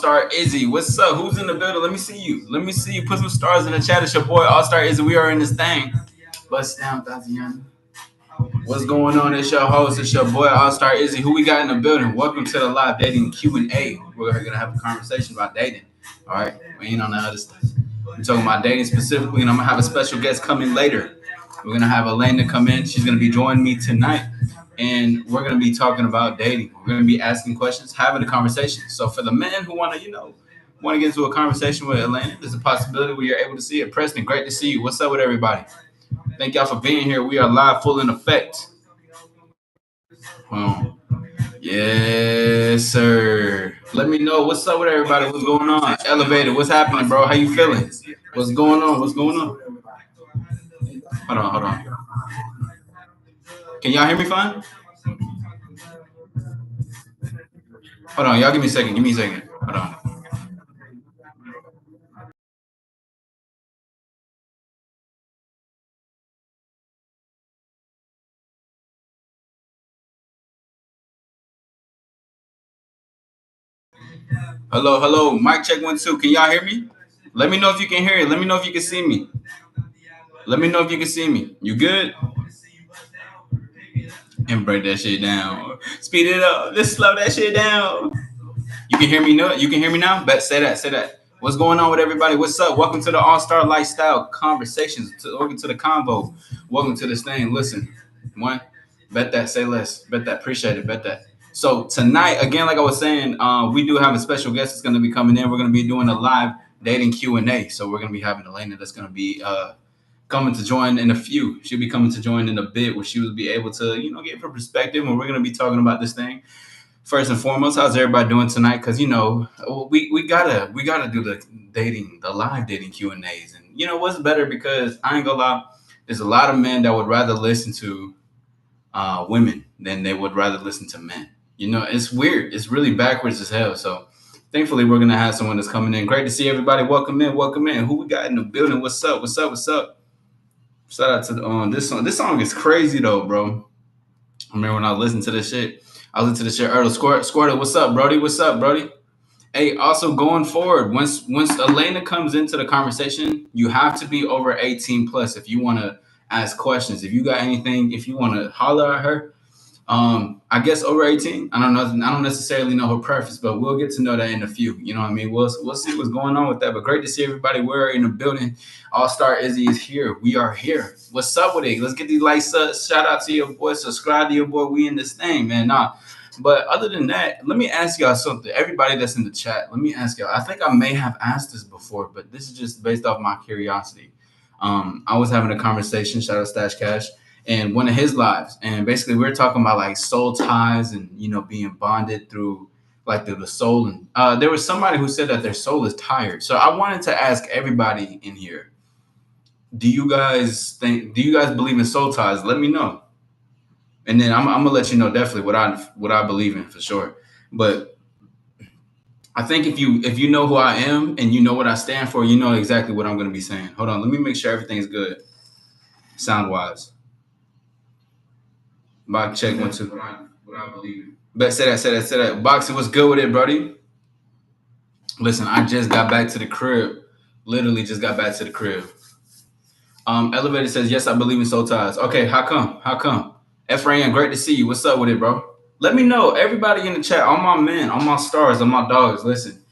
All-Star Izzy. What's up? Who's in the building? Let me see you. Let me see you. Put some stars in the chat. It's your boy All-Star Izzy. We are in this thing. Bust down, Tatiana. What's going on? It's your host. It's your boy All-Star Izzy. Who we got in the building? Welcome to the live dating Q&A. We're gonna have a conversation about dating. All right, we ain't on the other stuff. We're talking about dating specifically, and I'm gonna have a special guest coming later. We're gonna have Elena come in. She's gonna be joining me tonight, and we're gonna be talking about dating. We're gonna be asking questions, having a conversation. So for the men who wanna, want to get into a conversation with Elena, there's a possibility where you're able to see it. Preston, great to see you. What's up with everybody? Thank y'all for being here. We are live, full in effect. Yes, sir. Let me know what's up with everybody. What's going on? Elevated. What's happening, bro? How you feeling? What's going on? What's going on? Hold on. Can y'all hear me fine? Hold on, y'all. Give me a second. Hold on. Hello. Mic check 1 2. Can y'all hear me? Let me know if you can hear it. Let me know if you can see me. Let me know if you can see me. You good? And break that shit down. Speed it up. Just slow that shit down. You can hear me now? You can hear me now? Bet say that. What's going on with everybody? What's up? Welcome to the All-Star Lifestyle Conversations. Welcome to the convo. Welcome to this thing. Listen, one, bet that, say less. Bet that, appreciate it, bet that. So tonight, again, like I was saying, we do have a special guest that's going to be coming in. We're going to be doing a live dating Q&A. So we're going to be having Elena that's going to be coming to join in a few. She'll be coming to join in a bit where she will be able to, give her perspective. And we're going to be talking about this thing. First and foremost, how's everybody doing tonight? Because we gotta do the live dating Q&As, and what's better, because I ain't gonna lie, there's a lot of men that would rather listen to women than they would rather listen to men. It's weird. It's really backwards as hell. So thankfully, we're gonna have someone that's coming in. Great to see everybody. Welcome in. Who we got in the building? What's up? Shout out to this song. This song is crazy though, bro. I remember when I listened to this shit. I listened to this shit earlier. Squirtle, what's up, Brody? Hey, also going forward, once Elena comes into the conversation, you have to be over 18 plus if you want to ask questions. If you got anything, if you want to holler at her, I guess over 18. I don't know. I don't necessarily know her preference, but we'll get to know that in a few. You know what I mean? We'll see what's going on with that. But great to see everybody. We're in the building. All-Star Izzy is here. We are here. What's up with it? Let's get these likes up. Shout out to your boy. Subscribe to your boy. We in this thing, man. Nah. But other than that, let me ask y'all something. Everybody that's in the chat, let me ask y'all. I think I may have asked this before, but this is just based off my curiosity. I was having a conversation. Shout out Stash Cash. And one of his lives, and basically we are talking about like soul ties and being bonded through like the soul. And there was somebody who said that their soul is tired. So I wanted to ask everybody in here, do you guys believe in soul ties? Let me know, and then I'm gonna let you know definitely what I believe in for sure. But I think if you know who I am and you know what I stand for, you know exactly what I'm gonna be saying. Hold on, let me make sure everything's good, sound wise. Box check 1 2. What I believe. But say that. Boxing, what's good with it, Brody? Listen, I just got back to the crib. Literally just got back to the crib. Elevator says, yes, I believe in soul ties. Okay, how come? Ephraim, great to see you. What's up with it, bro? Let me know. Everybody in the chat, all my men, all my stars, all my dogs, listen.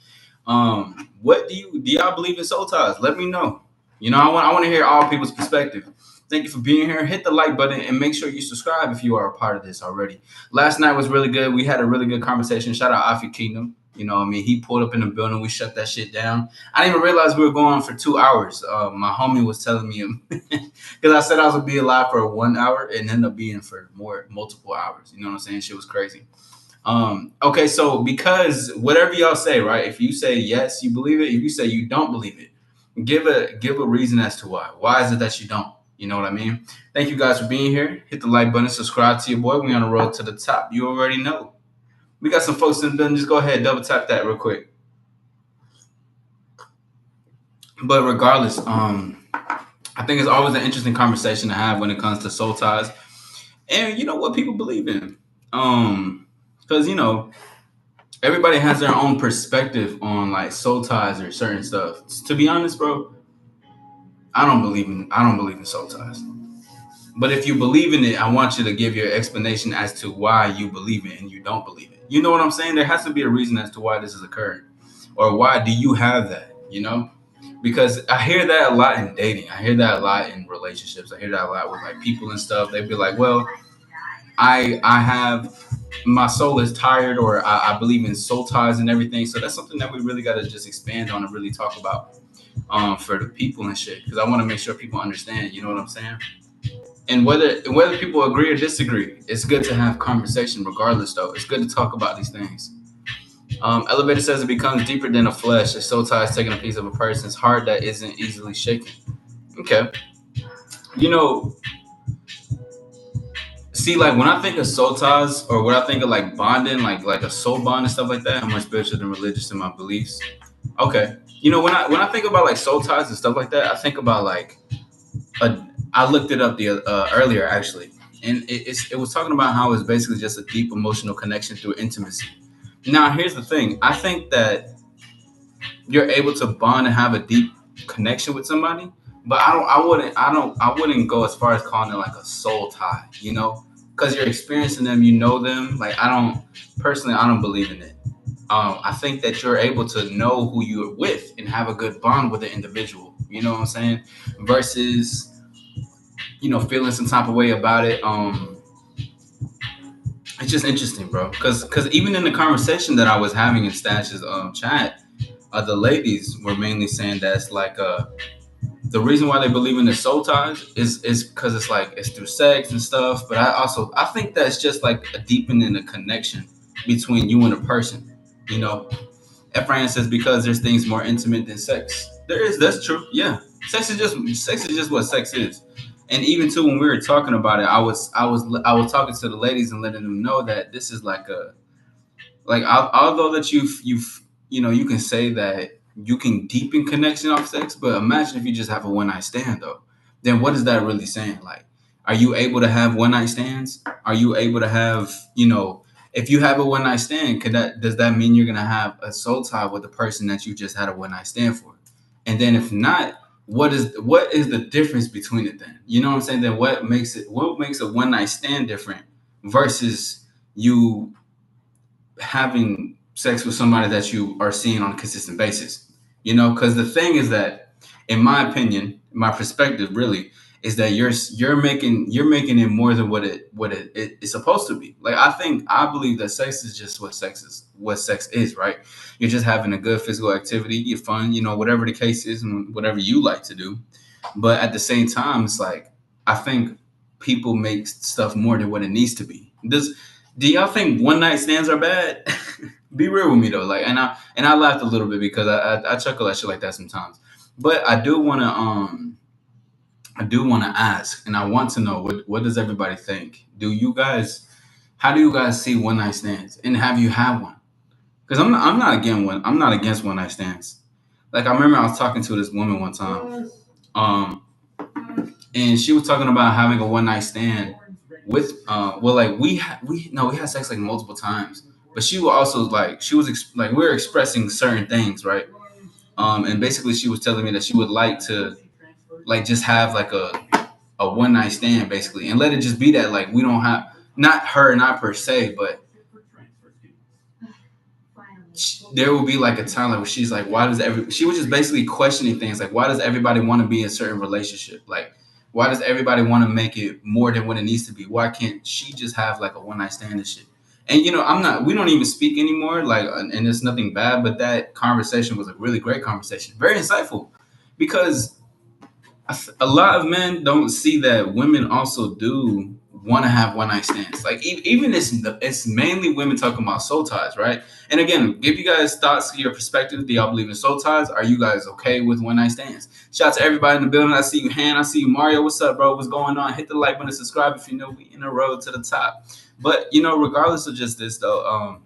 What do y'all believe in soul ties? Let me know. I want to hear all people's perspective. Thank you for being here. Hit the like button and make sure you subscribe if you are a part of this already. Last night was really good. We had a really good conversation. Shout out Afi Kingdom. He pulled up in the building. We shut that shit down. I didn't even realize we were going on for 2 hours. My homie was telling me, because I said I was going to be alive for 1 hour and ended up being for multiple hours. You know what I'm saying? Shit was crazy. Okay, so because whatever y'all say, right? If you say yes, you believe it. If you say you don't believe it, give a reason as to why. Why is it that you don't? You know what I mean? Thank you guys for being here. Hit the like button, subscribe to your boy. We on the road to the top. You already know. We got some folks in the building. Just go ahead, double tap that real quick. But regardless, I think it's always an interesting conversation to have when it comes to soul ties, and what people believe in. Because everybody has their own perspective on like soul ties or certain stuff. To be honest, bro, I don't believe in soul ties. But if you believe in it, I want you to give your explanation as to why you believe it and you don't believe it. You know what I'm saying? There has to be a reason as to why this has occurred. Or why do you have that, you know? Because I hear that a lot in dating. I hear that a lot in relationships. I hear that a lot with like people and stuff. They'd be like, well, I have my soul is tired, or I believe in soul ties and everything. So that's something that we really got to just expand on and really talk about for the people and shit. Because I want to make sure people understand. You know what I'm saying? And whether people agree or disagree, it's good to have conversation regardless. Though it's good to talk about these things. Elevator says it becomes deeper than a flesh. A soul tie is taking a piece of a person's heart that isn't easily shaken. Okay, you know, see, like when I think of soul ties, or when I think of like bonding, like a soul bond and stuff like that, I'm more spiritual than religious in my beliefs. Okay, when I think about like soul ties and stuff like that, I think about like a, I looked it up the earlier actually, and it was talking about how it's basically just a deep emotional connection through intimacy. Now, here's the thing: I think that you're able to bond and have a deep connection with somebody, but I wouldn't go as far as calling it like a soul tie, because you're experiencing them, you know them. Like I don't believe in it. I think that you're able to know who you're with and have a good bond with the individual. You know what I'm saying? Versus feeling some type of way about it. It's just interesting, bro. Because even in the conversation that I was having in Stash's chat, the ladies were mainly saying that it's like the reason why they believe in the soul ties is because it's like it's through sex and stuff. But I think that's just like a deepening the connection between you and a person. You know, Ephraim says because there's things more intimate than sex. That's true. Yeah, sex is just what sex is. And even too, when we were talking about it, I was talking to the ladies and letting them know that this is like a although that you can say that you can deepen connection off sex, but imagine if you just have a one night stand though. Then what is that really saying? Like, are you able to have one night stands? Are you able to have if you have a one night stand, does that mean you're gonna have a soul tie with the person that you just had a one night stand for? And then if not, what is the difference between it then? You know what I'm saying? Then what makes a one night stand different versus you having sex with somebody that you are seeing on a consistent basis. Because the thing is that, in my opinion, my perspective really is that you're making it more than what it is supposed to be. Like I believe that sex is just what sex is, right? You're just having a good physical activity, you're fun, whatever the case is and whatever you like to do. But at the same time, it's like I think people make stuff more than what it needs to be. Do y'all think one night stands are bad? Be real with me though. Like, and I laughed a little bit because I chuckle at shit like that sometimes. But I do wanna ask, and I want to know what does everybody think? How do you guys see one night stands, and have you had one? Because I'm not against one night stands. Like I remember I was talking to this woman one time, um, and she was talking about having a one night stand with well, like we had sex like multiple times, but she was also like like we were expressing certain things, right? And basically she was telling me that she would like to like just have like a one night stand basically, and let it just be that, like we don't have, not per se, but there will be like a time like where she's like, why does she was just basically questioning things like, why does everybody want to be in a certain relationship? Like, why does everybody want to make it more than what it needs to be? Why can't she just have like a one night stand and shit? And we don't even speak anymore, like, and it's nothing bad, but that conversation was a really great conversation, very insightful, because a lot of men don't see that women also do want to have one night stands. Like even it's mainly women talking about soul ties, right? And again, give you guys thoughts, your perspective. Do y'all believe in soul ties? Are you guys okay with one night stands? Shout out to everybody in the building. I see you, Han. I see you, Mario. What's up, bro? What's going on? Hit the like button, subscribe if you know we in the road to the top. But regardless of just this though,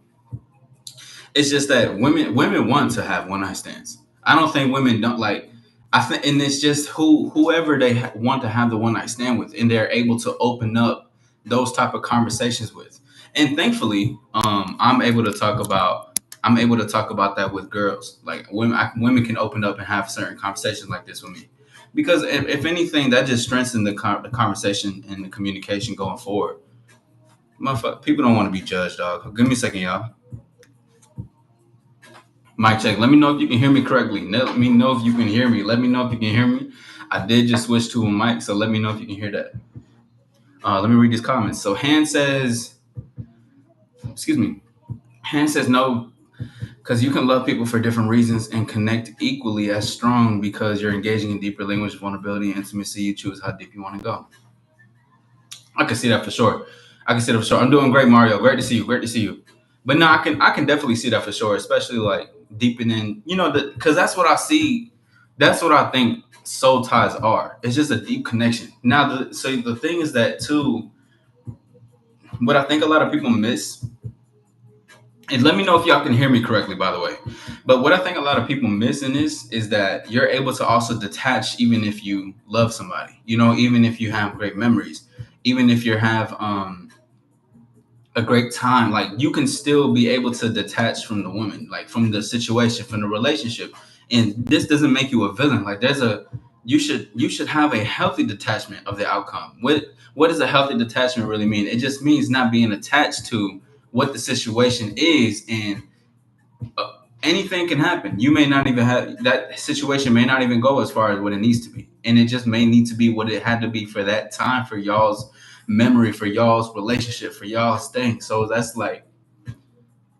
it's just that women want to have one night stands. I don't think women don't like. I think, and it's just whoever they want to have the one night stand with, and they're able to open up those type of conversations with. And thankfully, I'm able to talk about I'm able to talk about that with girls. Like women can open up and have certain conversations like this with me, because if anything, that just strengthens the conversation and the communication going forward. Motherfucker, people don't want to be judged, dog. Give me a second, y'all. Mic check. Let me know if you can hear me correctly. Let me know if you can hear me. Let me know if you can hear me. I did just switch to a mic, so let me know if you can hear that. Let me read these comments. So Han says, excuse me. Han says no, because you can love people for different reasons and connect equally as strong because you're engaging in deeper language, vulnerability, and intimacy. You choose how deep you want to go. I can see that for sure. I can see that for sure. I'm doing great, Mario. Great to see you. Great to see you. But no, I can definitely see that for sure, especially like deepening, because that's what I see. That's what I think soul ties are. It's just a deep connection. Now, so the thing is that too, what I think a lot of people miss, and let me know if y'all can hear me correctly, by the way. But what I think a lot of people miss in this is that you're able to also detach even if you love somebody. Even if you have great memories, even if you have a great time, like you can still be able to detach from the woman, like from the situation, from the relationship. And this doesn't make you a villain. Like you should have a healthy detachment of the outcome. What does a healthy detachment really mean? It just means not being attached to what the situation is, and anything can happen. You may not even have that situation may not even go as far as what it needs to be. And it just may need to be what it had to be for that time, for y'all's memory, for y'all's relationship, for y'all's thing. So that's like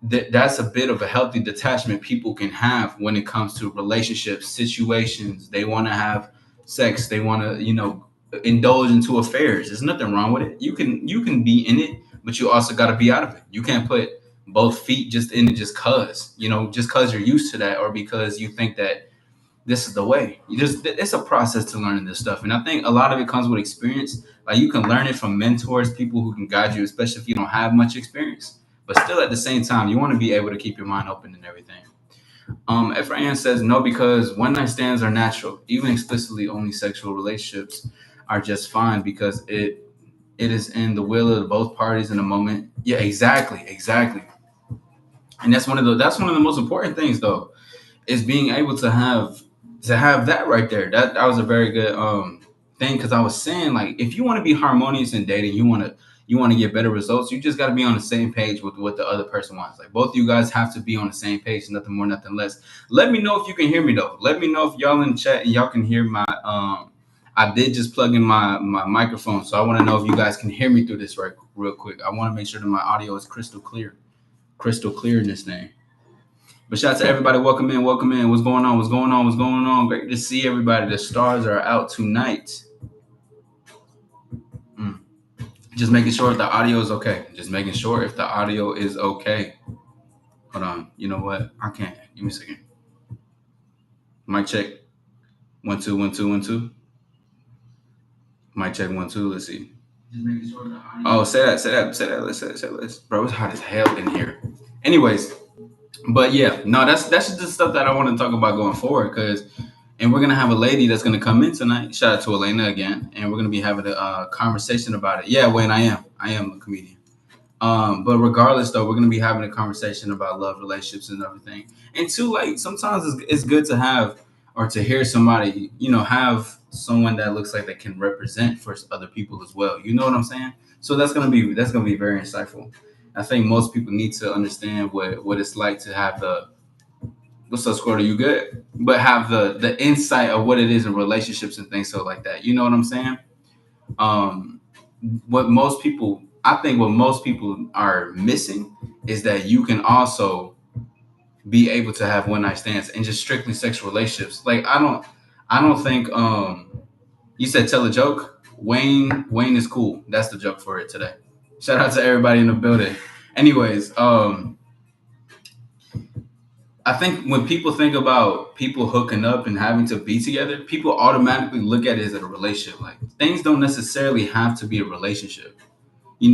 that's a bit of a healthy detachment people can have when it comes to relationships, situations. They want to have sex, they want to, indulge into affairs. There's nothing wrong with it. You can be in it, but you also got to be out of it. You can't put both feet just in it just cause you're used to that, or because you think that this is the way. It's a process to learning this stuff, and I think a lot of it comes with experience. Like you can learn it from mentors, people who can guide you, especially if you don't have much experience. But still, at the same time, you want to be able to keep your mind open and everything. Ephraim says no, because one night stands are natural. Even explicitly only sexual relationships are just fine because it is in the will of both parties in the moment. Yeah, exactly. And that's one of the most important things, though, is being able to have that right there. That was a very good thing, because I was saying, like, if you want to be harmonious in dating, you want to get better results, you just got to be on the same page with what the other person wants. Like, both of you guys have to be on the same page, nothing more, nothing less. Let me know if you can hear me, though. Let me know if y'all in the chat and y'all can hear my I did just plug in my microphone, so I want to know if you guys can hear me through this right real quick. I want to make sure that my audio is crystal clear in this thing. But shout out to everybody. Welcome in. Welcome in. What's going on? What's going on? What's going on? Great to see everybody. The stars are out tonight. Mm. Just making sure if the audio is okay. Just making sure if the audio is okay. Hold on. You know what? I can't. Give me a second. Mic check. 1 2 1 2 1 2. Mic check 1 2. Let's see. Just making sure the audio. Oh, say that. Let's. Bro, it's hot as hell in here. Anyways. But yeah, no, that's just the stuff that I want to talk about going forward, and we're gonna have a lady that's gonna come in tonight. Shout out to Elena again, and we're gonna be having a conversation about it. Yeah, Wayne, I am a comedian. But regardless, though, we're gonna be having a conversation about love, relationships, and everything. And too, like, sometimes it's good to have or to hear somebody, have someone that looks like they can represent for other people as well. You know what I'm saying? So that's gonna be very insightful. I think most people need to understand what it's like to have the what's up, Squirtle? You good? But have the insight of what it is in relationships and things so like that. You know what I'm saying? Um, what most people are missing is that you can also be able to have one night stands and just strictly sexual relationships. Like I don't think you said tell a joke. Wayne is cool. That's the joke for it today. Shout out to everybody in the building. Anyways, I think when people think about people hooking up and having to be together, people automatically look at it as a relationship. Like, things don't necessarily have to be a relationship. You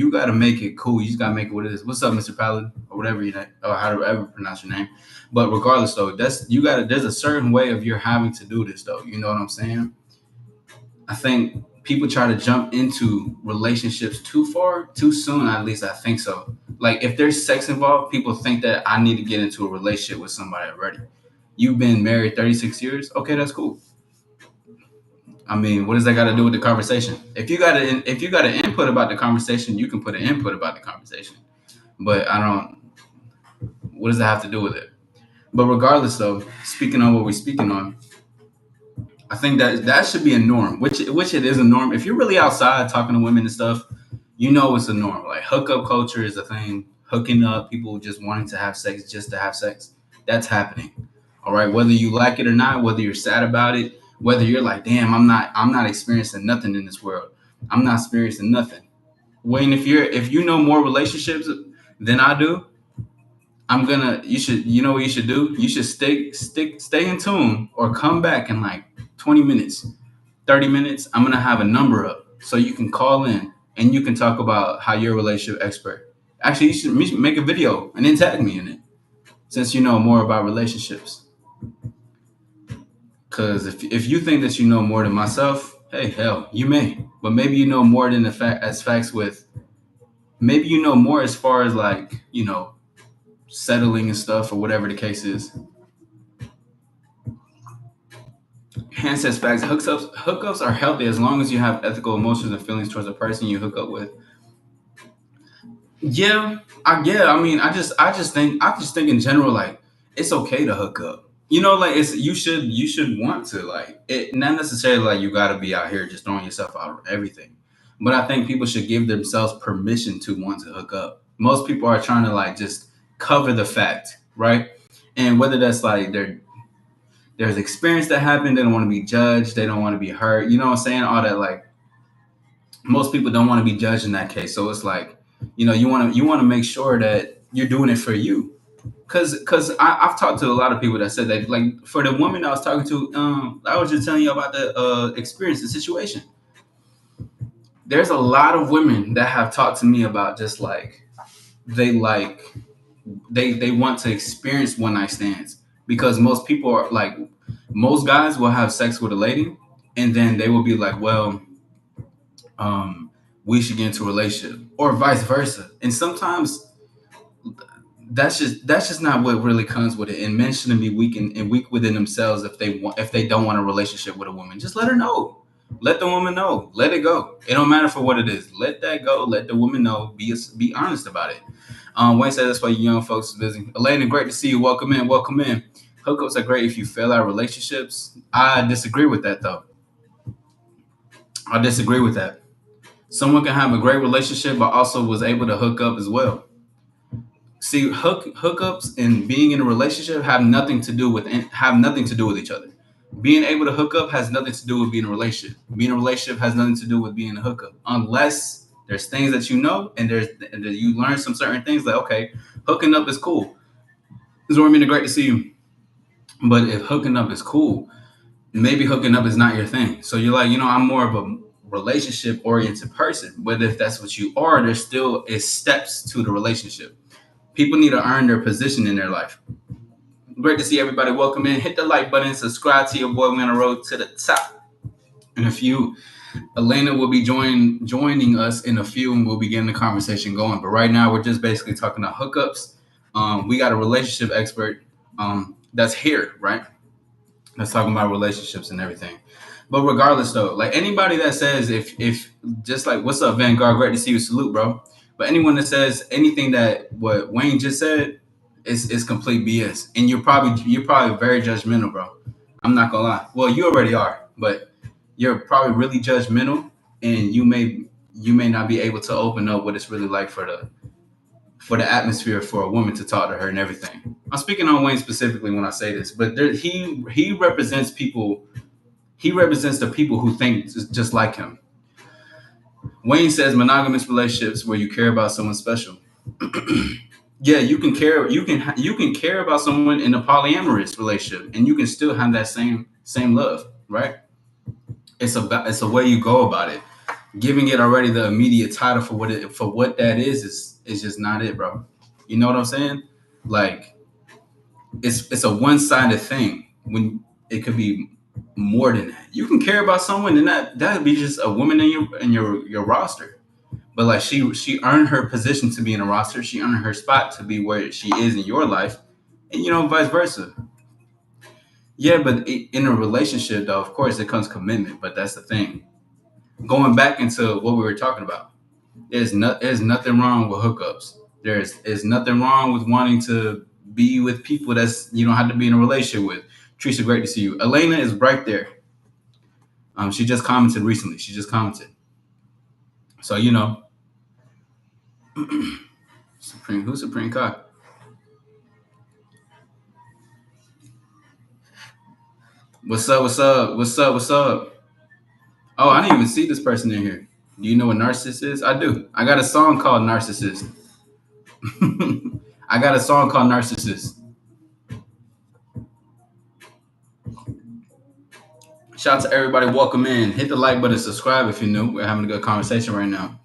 got to make it cool. You just got to make it what it is. What's up, Mr. Paladin, or whatever or however pronounce your name. But regardless, though, that's you got to. There's a certain way of you're having to do this, though. You know what I'm saying? I think people try to jump into relationships too far, too soon. At least I think so. Like if there's sex involved, people think that I need to get into a relationship with somebody already. You've been married 36 years. Okay, that's cool. I mean, what does that got to do with the conversation? If you got an input about the conversation, you can put an input about the conversation. But I don't. What does that have to do with it? But regardless, though, speaking on what we're speaking on, I think that that should be a norm, which it is a norm. If you're really outside talking to women and stuff, you know it's a norm. Like hookup culture is a thing. Hooking up, people just wanting to have sex just to have sex. That's happening. All right, whether you like it or not, whether you're sad about it, whether you're like, damn, I'm not experiencing nothing in this world. I'm not experiencing nothing. Wayne, if you know more relationships than I do, you know what you should do? You should stay in tune or come back in like 20 minutes, 30 minutes. I'm gonna have a number up so you can call in and you can talk about how you're a relationship expert. Actually, you should make a video and then tag me in it since you know more about relationships. Cause if you think that you know more than myself, hey hell, you may. But maybe you know more than the fact as facts with maybe you know more as far as like, settling and stuff or whatever the case is. Han says facts. Hookups are healthy as long as you have ethical emotions and feelings towards the person you hook up with. Yeah. I mean, I just think in general, like it's okay to hook up. Like it's you should want to like it. Not necessarily like you got to be out here just throwing yourself out of everything, but I think people should give themselves permission to want to hook up. Most people are trying to like just cover the fact, right? And whether that's like there's experience that happened, they don't want to be judged, they don't want to be hurt. You know what I'm saying? All that like most people don't want to be judged in that case. So it's like, you want to make sure that you're doing it for you. I've talked to a lot of people that said that like for the woman I was talking to, I was just telling you about the experience, the situation. There's a lot of women that have talked to me about just they like they want to experience one night stands because most guys will have sex with a lady and then they will be like, well, um, we should get into a relationship, or vice versa. And sometimes that's just not what really comes with it. And men shouldn't be weak within themselves if they don't want a relationship with a woman. Just let her know. Let the woman know. Let it go. It don't matter for what it is. Let that go. Let the woman know. Be honest about it. Wayne said that's why you young folks is busy. Elena, great to see you. Welcome in. Welcome in. Hookups are great if you fail out relationships. I disagree with that though. I disagree with that. Someone can have a great relationship, but also was able to hook up as well. See, hookups and being in a relationship have nothing to do with each other. Being able to hook up has nothing to do with being in a relationship. Being in a relationship has nothing to do with being a hookup, unless there's things that you know and that you learn some certain things. Like okay, hooking up is cool. Zormina, great to see you. But if hooking up is cool, maybe hooking up is not your thing. So you're like, I'm more of a relationship oriented person. But if that's what you are, there still is steps to the relationship. People need to earn their position in their life. Great to see everybody. Welcome in. Hit the like button. Subscribe to your boy. We're on the road to the top. In a few, Elena will be joining us in a few, and we'll be getting the conversation going. But right now, we're just basically talking about hookups. We got a relationship expert that's here, right? That's talking about relationships and everything. But regardless, though, like anybody that says if just like what's up, Vanguard? Great to see you. Salute, bro. But anyone that says anything that what Wayne just said is complete BS, and you're probably very judgmental, bro. I'm not gonna lie. Well, you already are, but you're probably really judgmental, and you may not be able to open up what it's really like for the atmosphere for a woman to talk to her and everything. I'm speaking on Wayne specifically when I say this, but he represents people. He represents the people who think just like him. Wayne says monogamous relationships where you care about someone special. Yeah, you can care. You can care about someone in a polyamorous relationship, and you can still have that same love, right? It's a way you go about it. Giving it already the immediate title for what that is just not it, bro. You know what I'm saying? Like it's a one-sided thing when it could be more than that. You can care about someone and that'd be just a woman in your roster. But like she earned her position to be in a roster. She earned her spot to be where she is in your life, and vice versa. Yeah, but in a relationship, though, of course, it comes commitment. But that's the thing. Going back into what we were talking about, there's nothing wrong with hookups. There's nothing wrong with wanting to be with people that's you don't have to be in a relationship with. Teresa, great to see you. Elena is right there. She just commented recently. She just commented. So Supreme Cock. What's up? What's up? What's up? What's up? Oh, I didn't even see this person in here. Do you know what narcissist is? I do. I got a song called Narcissist. I got a song called Narcissist. Shout out to everybody. Welcome in. Hit the like button, subscribe if you're new. We're having a good conversation right now.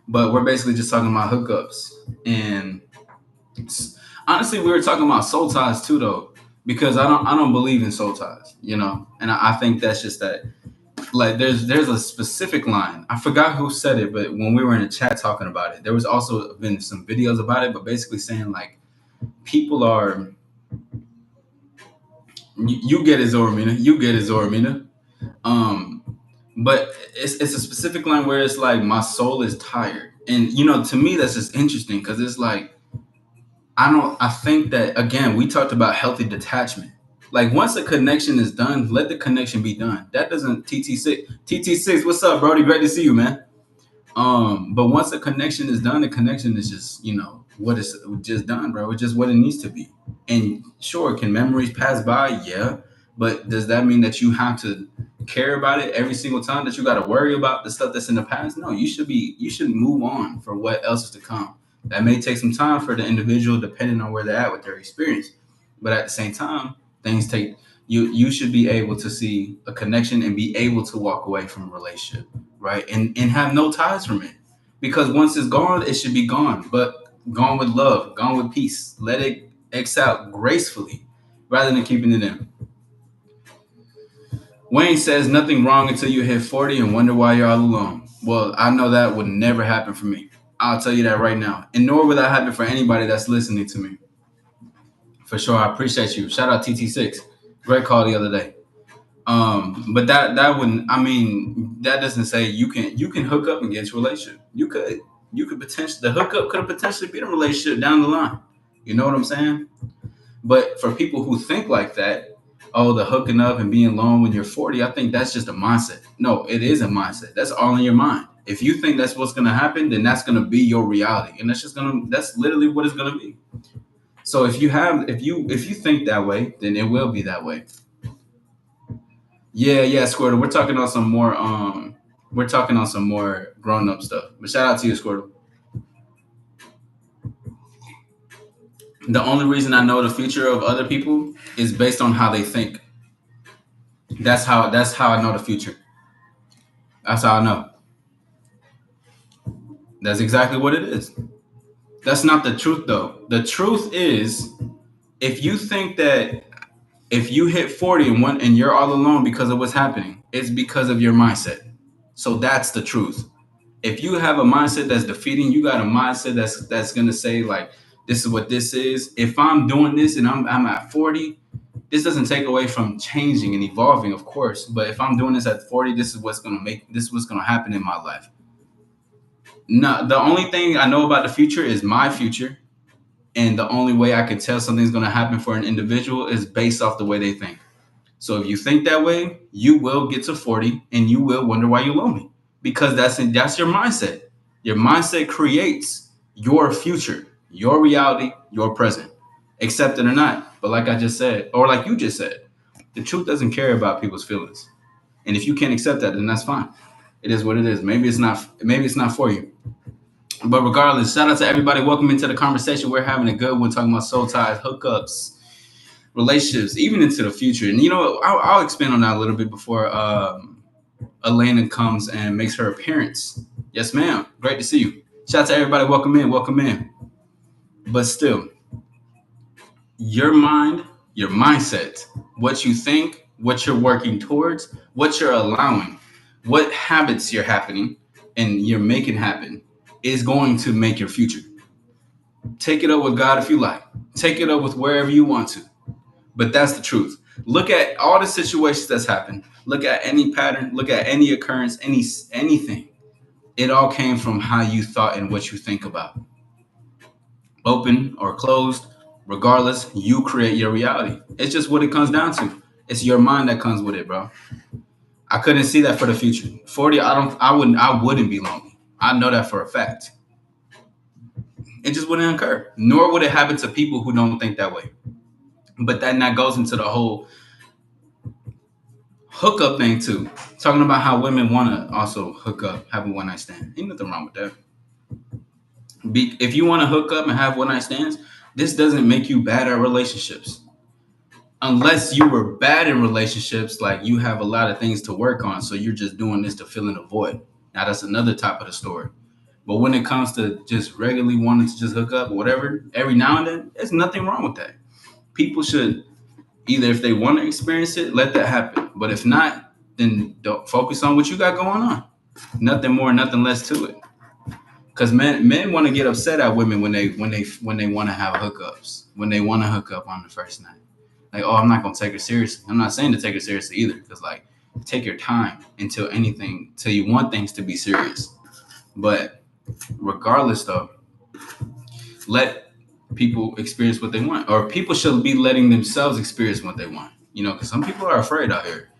But we're basically just talking about hookups. And honestly, we were talking about soul ties too, though, because I don't believe in soul ties, And I think that's just that. Like there's a specific line. I forgot who said it, but when we were in a chat talking about it, there was also been some videos about it, but basically saying like people are you get it, Zoramina. You get it, Zoramina. Um, but it's a specific line where it's like my soul is tired, and to me that's just interesting because it's like I think that again we talked about healthy detachment. Like once a connection is done, let the connection be done. That doesn't TT6. What's up, Brody? Great to see you, man. But once a connection is done, the connection is just, what is just done, bro. It's just what it needs to be. And sure, can memories pass by? Yeah. But does that mean that you have to care about it every single time, that you got to worry about the stuff that's in the past? No, you should move on for what else is to come. That may take some time for the individual depending on where they're at with their experience. But at the same time, things take you should be able to see a connection and be able to walk away from a relationship, right? And have no ties from it. Because once it's gone, it should be gone. But gone with love, gone with peace. Let it X out gracefully rather than keeping it in. Wayne says nothing wrong until you hit 40 and wonder why you're all alone. Well, I know that would never happen for me. I'll tell you that right now. And nor would that happen for anybody that's listening to me. For sure. I appreciate you. Shout out TT6. Great call the other day. But that wouldn't. I mean, that doesn't say you can hook up and get into a relationship. You could potentially the hookup could have potentially been a relationship down the line. You know what I'm saying? But for people who think like that, oh, the hooking up and being alone when you're 40, I think that's just a mindset. No, it is a mindset. That's all in your mind. If you think that's what's gonna happen, then that's gonna be your reality, and that's literally what it's gonna be. So if you think that way, then it will be that way. Yeah, Squirtle. We're talking on some more grown up stuff. But shout out to you, Squirtle. The only reason I know the future of other people is based on how they think. That's how I know the future. That's how I know. That's exactly what it is. That's not the truth though. The truth is if you think that if you hit 40 and you're all alone because of what's happening, it's because of your mindset. So that's the truth. If you have a mindset that's defeating, you got a mindset that's gonna say like, this is what this is. If I'm doing this and I'm at 40, this doesn't take away from changing and evolving, of course. But if I'm doing this at 40, this is what's gonna happen in my life. No, the only thing I know about the future is my future, and the only way I can tell something's gonna happen for an individual is based off the way they think. So if you think that way, you will get to 40 and you will wonder why you're lonely. Because that's your mindset. Your mindset creates your future, your reality, your present. Accept it or not. But like I just said, or like you just said, the truth doesn't care about people's feelings. And if you can't accept that, then that's fine. It is what it is. Maybe it's not for you. But regardless, shout out to everybody. Welcome into the conversation. We're having a good one talking about soul ties, hookups, relationships, even into the future. And I'll expand on that a little bit before Elena comes and makes her appearance. Yes, ma'am. Great to see you. Shout out to everybody. Welcome in. Welcome in. But still, your mind, your mindset, what you think, what you're working towards, what you're allowing, what habits you're happening and you're making happen is going to make your future. Take it up with God if you like. Take it up with wherever you want to. But that's the truth. Look at all the situations that's happened. Look at any pattern. Look at any occurrence. Anything. It all came from how you thought and what you think about. Open or closed, regardless, you create your reality. It's just what it comes down to. It's your mind that comes with it, bro. I couldn't see that for the future. 40, I wouldn't be lonely. I know that for a fact. It just wouldn't occur. Nor would it happen to people who don't think that way. But then that goes into the whole hookup thing too. Talking about how women want to also hook up, have a one night stand. Ain't nothing wrong with that. If you want to hook up and have one night stands, this doesn't make you bad at relationships. Unless you were bad in relationships, like you have a lot of things to work on, so you're just doing this to fill in a void. Now that's another type of the story. But when it comes to just regularly wanting to just hook up or whatever, every now and then, there's nothing wrong with that. People should either, if they want to experience it, let that happen. But if not, then don't focus on what you got going on. Nothing more, nothing less to it. Because men want to get upset at women when they want to have hookups, when they want to hook up on the first night. Like, oh, I'm not gonna take her seriously. I'm not saying to take her seriously either, because like, take your time until you want things to be serious. But regardless, though, let people experience what they want, or people should be letting themselves experience what they want. Because some people are afraid out here.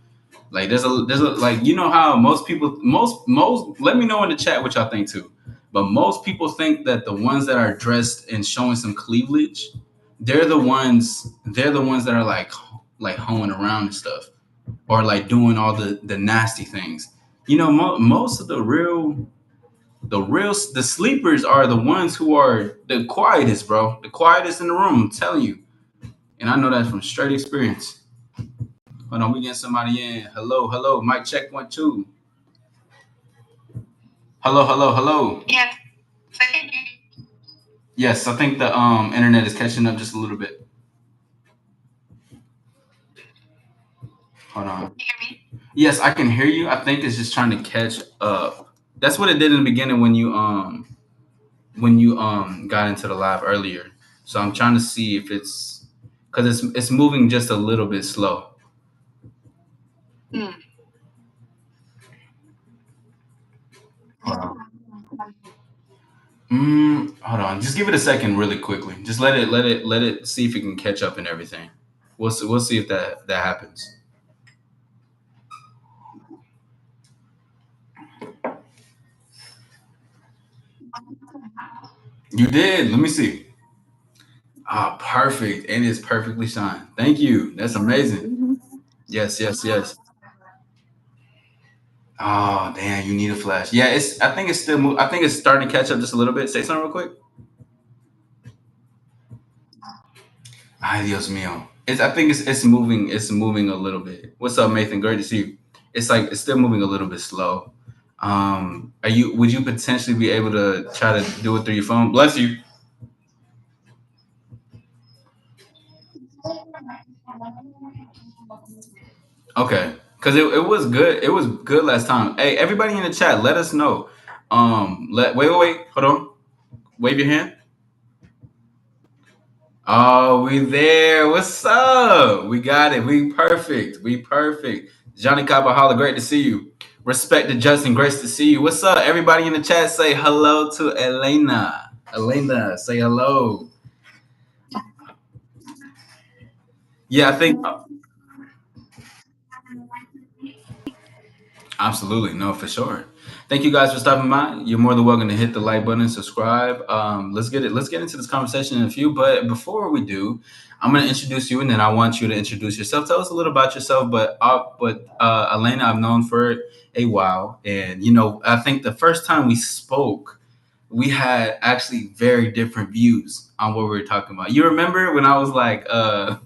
Like, there's a like, how most people most let me know in the chat what y'all think too. But most people think that the ones that are dressed and showing some cleavage, they're the ones that are like hoeing around and stuff, or like doing all the nasty things. Most of the sleepers are the ones who are the quietest, bro. The quietest in the room, I'm telling you. And I know that from straight experience. Hold on, we getting somebody in. Hello, hello. Mic check 1 2. Hello, hello, hello. Yes. Yes, I think the internet is catching up just a little bit. Hold on. Can you hear me? Yes, I can hear you. I think it's just trying to catch up. That's what it did in the beginning when you got into the live earlier. So I'm trying to see if it's because it's moving just a little bit slow. Mm. Hold on. Hold on. Just give it a second, really quickly. Just let it see if it can catch up and everything. We'll see if that happens. You did. Let me see. Ah, perfect. And it's perfectly shined. Thank you. That's amazing. Yes, yes, yes. Oh, damn. You need a flash. Yeah, it's. I think it's still. I think it's starting to catch up just a little bit. Say something real quick. Ay, Dios mío. I think it's moving. It's moving a little bit. What's up, Nathan? Great to see you. It's like it's still moving a little bit slow. Would you potentially be able to try to do it through your phone? Bless you. Okay, because it was good. It was good last time. Hey, everybody in the chat, let us know. Wait. Hold on. Wave your hand. Oh, we there. What's up? We got it. We perfect. We perfect. Johnny Capahala, great to see you. Respect to Justin, great to see you. What's up? Everybody in the chat, say hello to Elena. Elena, say hello. Yeah, I think absolutely. No, for sure. Thank you guys for stopping by. You're more than welcome to hit the like button and subscribe. Let's get into this conversation in a few. But before we do, I'm gonna introduce you, and then I want you to introduce yourself. Tell us a little about yourself. But Elena, I've known for a while, and I think the first time we spoke, we had actually very different views on what we were talking about. You remember when I was like, I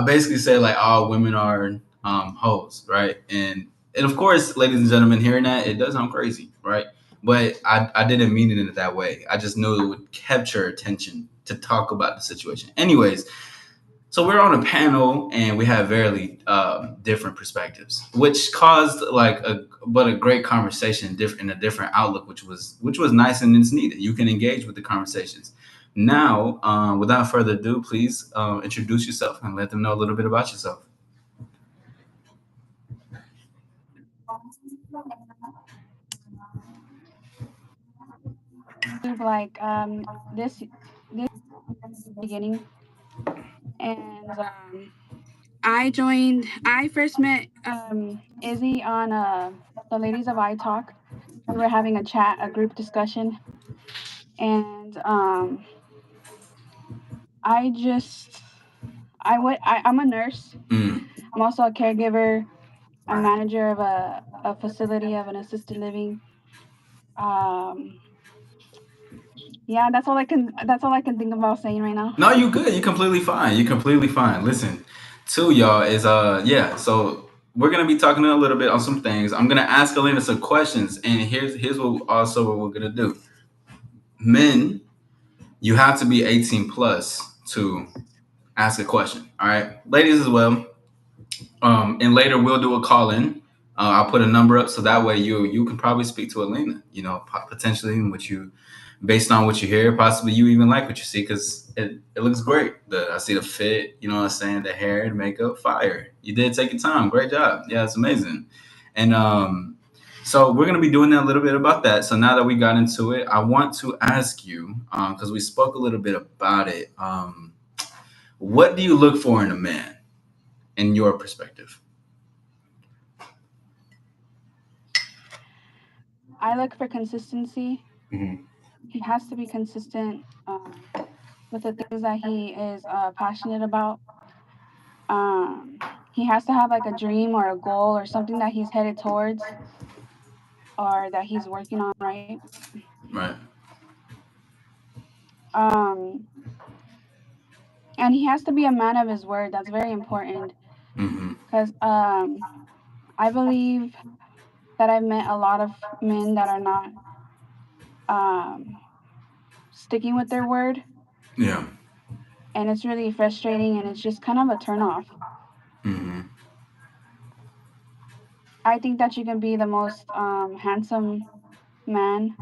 basically said like all women are hoes, right? And of course, ladies and gentlemen, hearing that, it does sound crazy, right? But I didn't mean it in that way. I just knew it would capture attention to talk about the situation. Anyways, So we're on a panel and we have very different perspectives, which caused like a great conversation, different in a different outlook, which was nice and it's needed. You can engage with the conversations. Now, without further ado, please introduce yourself and let them know a little bit about yourself. Like this beginning, and I first met Izzy on the Ladies of I Talk. We were having a chat, a group discussion, and I just I'm a nurse. Mm. I'm also a caregiver, a manager of a facility of an assisted living. Um, yeah, that's all I can think about saying right now. No, you good. You completely fine. You completely fine. Listen, too, y'all is yeah. So we're gonna be talking a little bit on some things. I'm gonna ask Elena some questions, and here's what we're gonna do. Men, you have to be 18 plus to ask a question. All right, ladies as well. And later we'll do a call in. I'll put a number up so that way you can probably speak to Elena. You know, potentially what you, based on what you hear, possibly you even like what you see because it looks great. I see the fit. You know what I'm saying? The hair, the makeup, fire. You did take your time. Great job. Yeah, it's amazing. And so we're gonna be doing that a little bit about that. So now that we got into it, I want to ask you because we spoke a little bit about it. What do you look for in a man, in your perspective? I look for consistency. Mhm. He has to be consistent with the things that he is passionate about. He has to have like a dream or a goal or something that he's headed towards or that he's working on, right? Right. Um, and he has to be a man of his word. That's very important Mm-hmm. because I believe that I've met a lot of men that are not um, sticking with their word, Yeah. and it's really frustrating and it's just kind of a turn off. Mm-hmm. I think that you can be the most handsome man,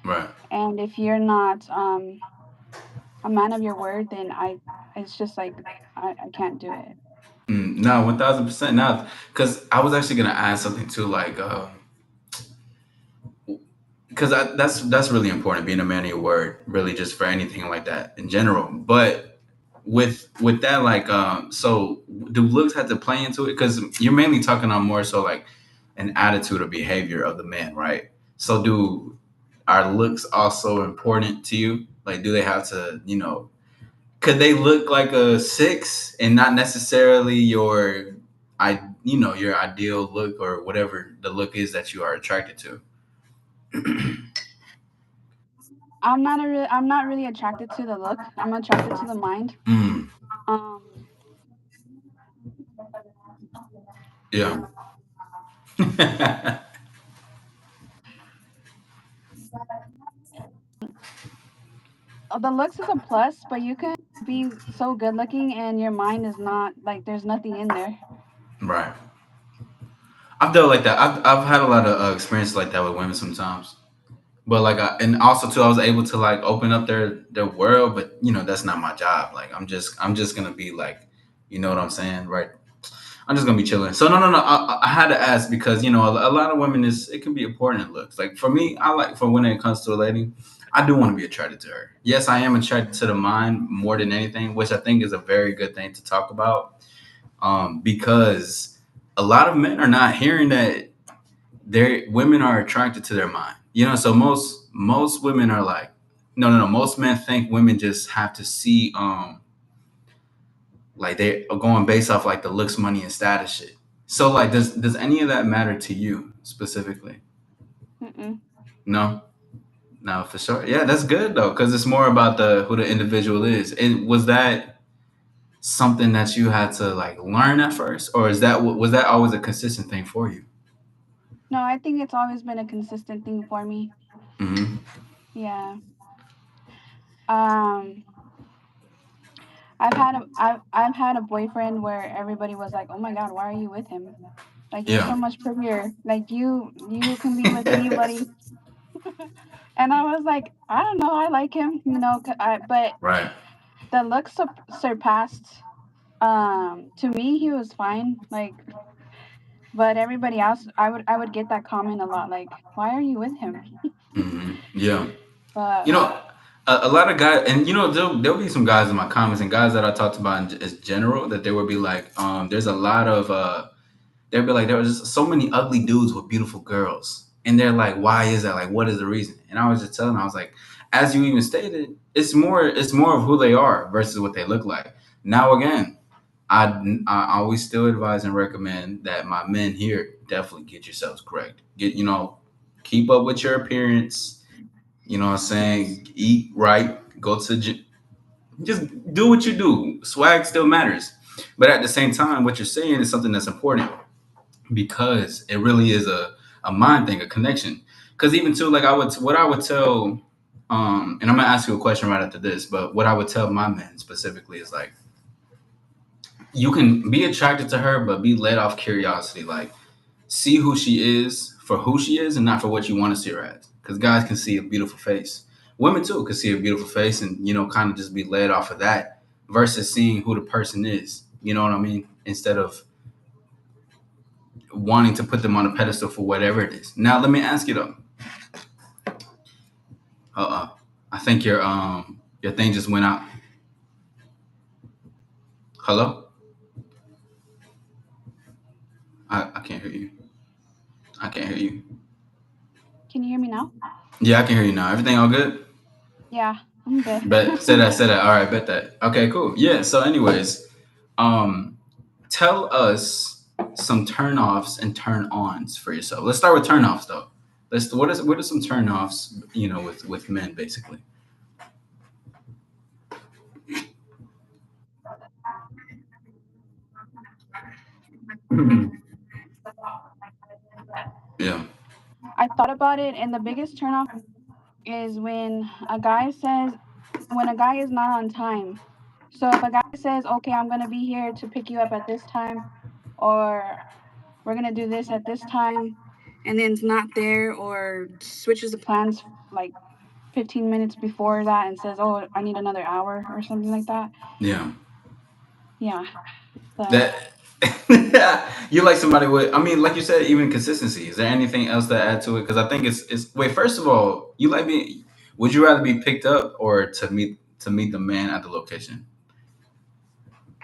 Right. and if you're not a man of your word, then it's just like I can't do it. No, 1,000%. Now, because I was actually gonna add something too, like, because that's really important, being a man of your word, really, just for anything like that in general. But with that, like, so do looks have to play into it? Because you're mainly talking on more so like an attitude or behavior of the man, right? So do are looks also important to you? Like, do they have to, could they look like a six and not necessarily your ideal look or whatever the look is that you are attracted to? I'm not really attracted to the look. I'm attracted to the mind. Mm, Um, yeah. the looks is a plus, but you can be so good looking and your mind is not like there's nothing in there. Right. I've dealt like that. I've had a lot of experiences like that with women sometimes. But like, and also too, I was able to like open up their world. But that's not my job. Like, I'm just gonna be like, you know what I'm saying, right? I'm just gonna be chilling. So no, no, no. I had to ask because a lot of women it can be important in looks. Like for me, I like for when it comes to a lady, I do want to be attracted to her. Yes, I am attracted to the mind more than anything, which I think is a very good thing to talk about. Because a lot of men are not hearing that their women are attracted to their mind. So most women are like, no, no, no. Most men think women just have to see like they are going based off like the looks, money, and status shit. So like, does any of that matter to you specifically? Mm-mm. No, no, for sure. Yeah, that's good though, because it's more about the who the individual is. And was that something that you had to like learn at first, or was that always a consistent thing for you? No, I think it's always been a consistent thing for me. Hmm. Yeah. Um, I've had a boyfriend where everybody was like, "Oh my God, why are you with him? Like you're Yeah. so much prettier. Like you can be with anybody." And I was like, "I don't know. I like him, but Right. the looks surpassed. To me, he was fine. Like, but everybody else, I would get that comment a lot. Like, why are you with him? Yeah. But You know, a lot of guys, and there'll be some guys in my comments and guys that I talked about as general that they would be like, there's a lot of they'd be like, there was just so many ugly dudes with beautiful girls. And they're like, why is that? Like, what is the reason? And I was just telling them, I was like, as you even stated, it's more of who they are versus what they look like. Now again, I always still advise and recommend that my men here definitely get yourselves correct. Keep up with your appearance. You know what I'm saying? Eat right. Go to just do what you do. Swag still matters. But at the same time, what you're saying is something that's important because it really is a mind thing, a connection. Because even too, like what I would tell, and I'm gonna ask you a question right after this, but what I would tell my men specifically is like, you can be attracted to her, but be led off curiosity. Like, see who she is for who she is, and not for what you want to see her as. Because guys can see a beautiful face, women too can see a beautiful face, and kind of just be led off of that versus seeing who the person is. You know what I mean? Instead of wanting to put them on a pedestal for whatever it is. Now, let me ask you though. I think your thing just went out. Hello? I can't hear you. I can't hear you. can you hear me now? Yeah, I can hear you now. Everything all good? Yeah, I'm good. Bet say that. All right, bet that. Okay, cool. Yeah. So, anyways, um, tell us some turn offs and turn ons for yourself. Let's start with turn offs though. What are some turn offs? With men basically. Yeah. I thought about it, and the biggest turnoff is when a guy is not on time. So if a guy says, "Okay, I'm gonna be here to pick you up at this time," or "We're gonna do this at this time," and then it's not there, or switches the plans like 15 minutes before that and says, "Oh, I need another hour," or something like that. Yeah. Yeah, but That you like somebody with. I mean, like you said, even consistency. Is there anything else to add to it? Because I think it's. Wait, first of all, you like me. Would you rather be picked up or to meet the man at the location?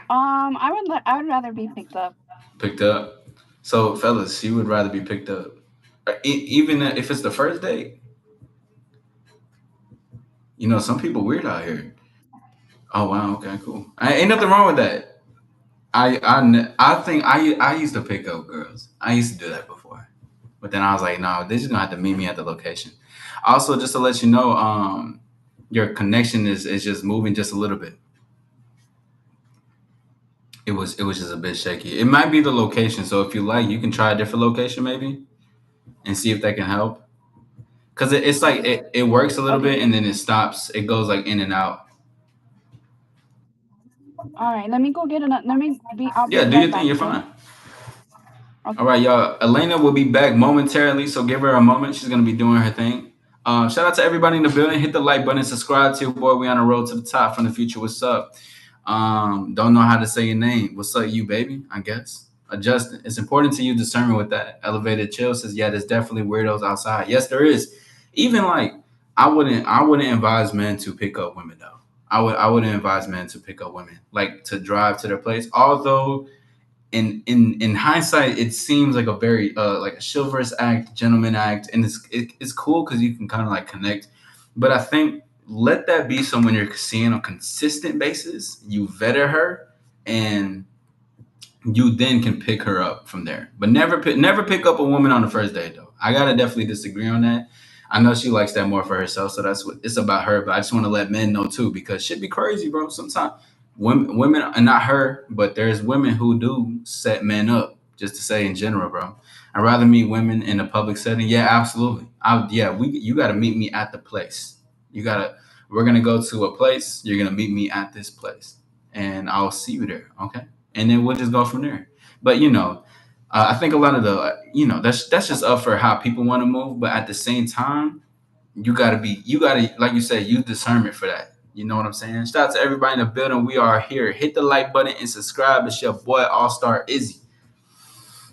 I would rather be picked up. Picked up. So, fellas, you would rather be picked up, even if it's the first date. Some people weird out here. Oh wow, okay, cool. Ain't nothing wrong with that. I think I used to pick up girls. I used to do that before, but then I was like, no, they're just gonna have to meet me at the location. Also, just to let you know, your connection is just moving just a little bit. It was just a bit shaky. It might be the location. So if you like, you can try a different location maybe and see if that can help. Cause it's like it works a little bit Okay, and then it stops. It goes like in and out. all right. Let me go get another. Let me be. I'll be Yeah, do right your thing. back. You're Okay. fine. All Okay. right, y'all. Elena will be back momentarily, so give her a moment. She's gonna be doing her thing. Shout out to everybody in the building. Hit the like button, subscribe to your boy. We on the road to the top from the future. What's up? Don't know how to say your name. What's up, you baby? I guess. Justin. It's important to you discernment with that. Elevated chill says, yeah, there's definitely weirdos outside. Yes, there is. Even like I wouldn't advise men to pick up women though. I wouldn't advise men to pick up women like to drive to their place. Although in hindsight, it seems like a very like a chivalrous act, gentleman act, and it's cool because you can kind of like connect. But I think let that be someone you're seeing on a consistent basis. You vetted her, and you then can pick her up from there. But never pick up a woman on the first date though. I gotta definitely disagree on that. I know she likes that more for herself, so that's what it's about her. But I just want to let men know too, because shit be crazy, bro. Sometimes women, and not her, but there's women who do set men up. Just to say in general, bro. I'd rather meet women in a public setting. Yeah, absolutely. You got to meet me at the place. You gotta. We're gonna go to a place. You're gonna meet me at this place, and I'll see you there. Okay, and then we'll just go from there. But I think a lot of the that's just up for how people want to move. But at the same time, you gotta like you said, use discernment for that. You know what I'm saying? Shout out to everybody in the building. We are here. Hit the like button and subscribe. It's your boy All Star Izzy.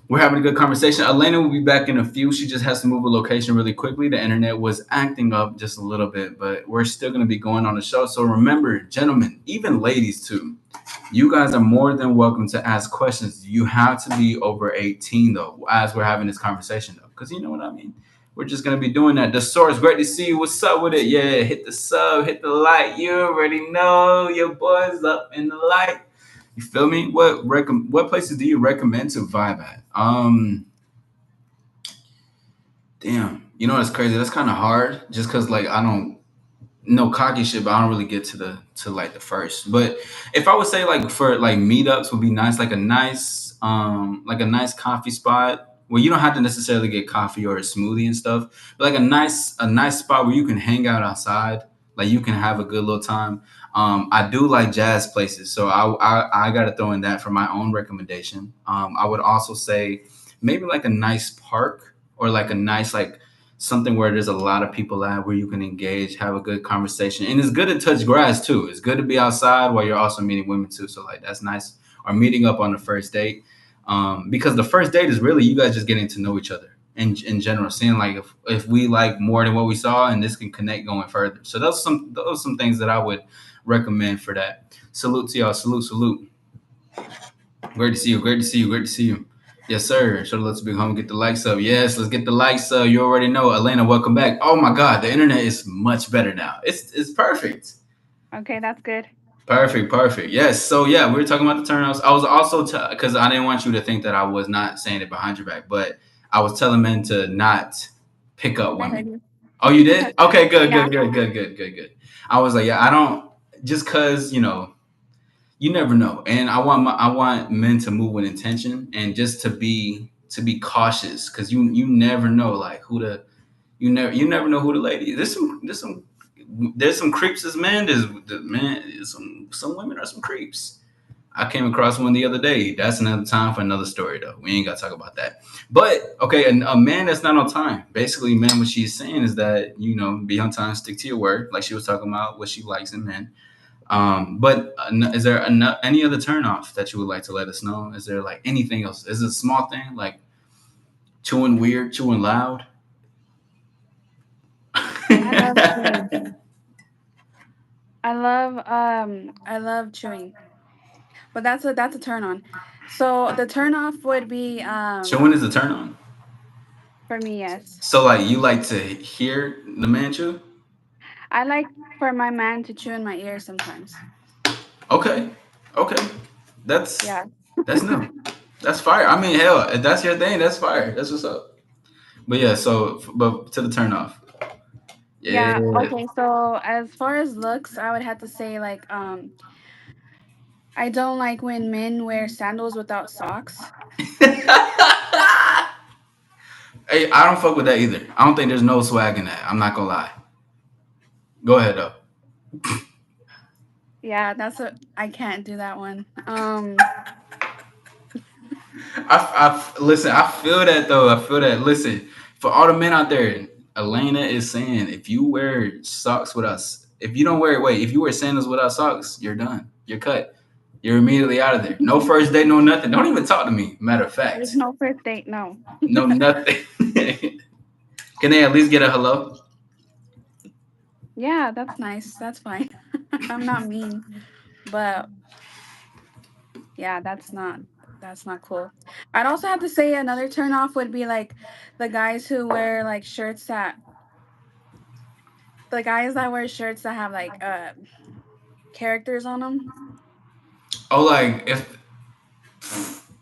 We're having a good conversation. Elena will be back in a few. She just has to move a location really quickly. The internet was acting up just a little bit, but we're still going to be going on the show. So remember, gentlemen, even ladies too, you guys are more than welcome to ask questions. You have to be over 18 though, as we're having this conversation though, because you know what I mean. We're just gonna be doing that. The source, great to see you. What's up with it? Yeah, hit the sub, hit the like. You already know your boys up in the light. You feel me? What places do you recommend to vibe at? Damn. You know what's crazy? That's kind of hard. Just cause like I don't no cocky shit, but I don't really get to like the first. But if I would say like for like meetups would be nice, like a nice coffee spot where you don't have to necessarily get coffee or a smoothie and stuff, but like a nice spot where you can hang out outside, like you can have a good little time. I do like jazz places, so I got to throw in that for my own recommendation. I would also say maybe like a nice park or like a nice like something where there's a lot of people at where you can engage, have a good conversation, and it's good to touch grass too. It's good to be outside while you're also meeting women too. So like that's nice. Or meeting up on the first date, because the first date is really you guys just getting to know each other in general, seeing like if we like more than what we saw, and this can connect going further. So those are some things that I would recommend for that. Salute to y'all. Salute, salute. Great to see you. Great to see you. Great to see you. Yes, sir. So let's big home get the likes up. Yes, let's get the likes up. You already know. Elena, welcome back. Oh my God, the internet is much better now. It's perfect. Okay, that's good. Perfect, perfect. Yes. So yeah, we were talking about the turn-offs. I was also because I didn't want you to think that I was not saying it behind your back, but I was telling men to not pick up I heard women. you. Oh, you did? Okay, good, Yeah. good, good, good, good, good, good. I was like, yeah, I don't just because you never know, and I want men to move with intention and just to be cautious because you never know like who the you never know who the lady is. There's some creeps as men. Some women are some creeps. I came across one the other day. That's another time for another story though. We ain't got to talk about that. But okay, a man that's not on time. Basically, man, what she's saying is that be on time, stick to your word, like she was talking about what she likes in men. But is there any other turnoff that you would like to let us know? Is there like anything else? Is it a small thing like chewing weird, chewing loud? I love chewing. I love chewing. But that's a turn on. So the turn off would be Chewing is a turn on. for me, yes. So like you like to hear the man chew? I like for my man to chew in my ear sometimes. Okay, okay, that's Yeah. that's new. That's fire. I mean, hell, if that's your thing, that's fire. That's what's up. But yeah, but to the turn off. Yeah. Yeah, okay. So as far as looks, I would have to say like I don't like when men wear sandals without socks. Hey, I don't fuck with that either. I don't think there's no swag in that. I'm not gonna lie. Go ahead though. Yeah, that's a I can't do that one. Listen. I feel that though. I feel that. Listen, for all the men out there, Elena is saying if you wear socks with us, if you don't wear wait, if you wear sandals without socks, you're done. You're cut. You're immediately out of there. No first date, no nothing. Don't even talk to me. Matter of There's fact, no first date, no. no nothing. Can they at least get a hello? Yeah, that's nice. That's fine. I'm not mean, but yeah, that's not cool. I'd also have to say another turn off would be like the guys who wear like shirts that the guys that wear shirts that have like characters on them. Oh, like if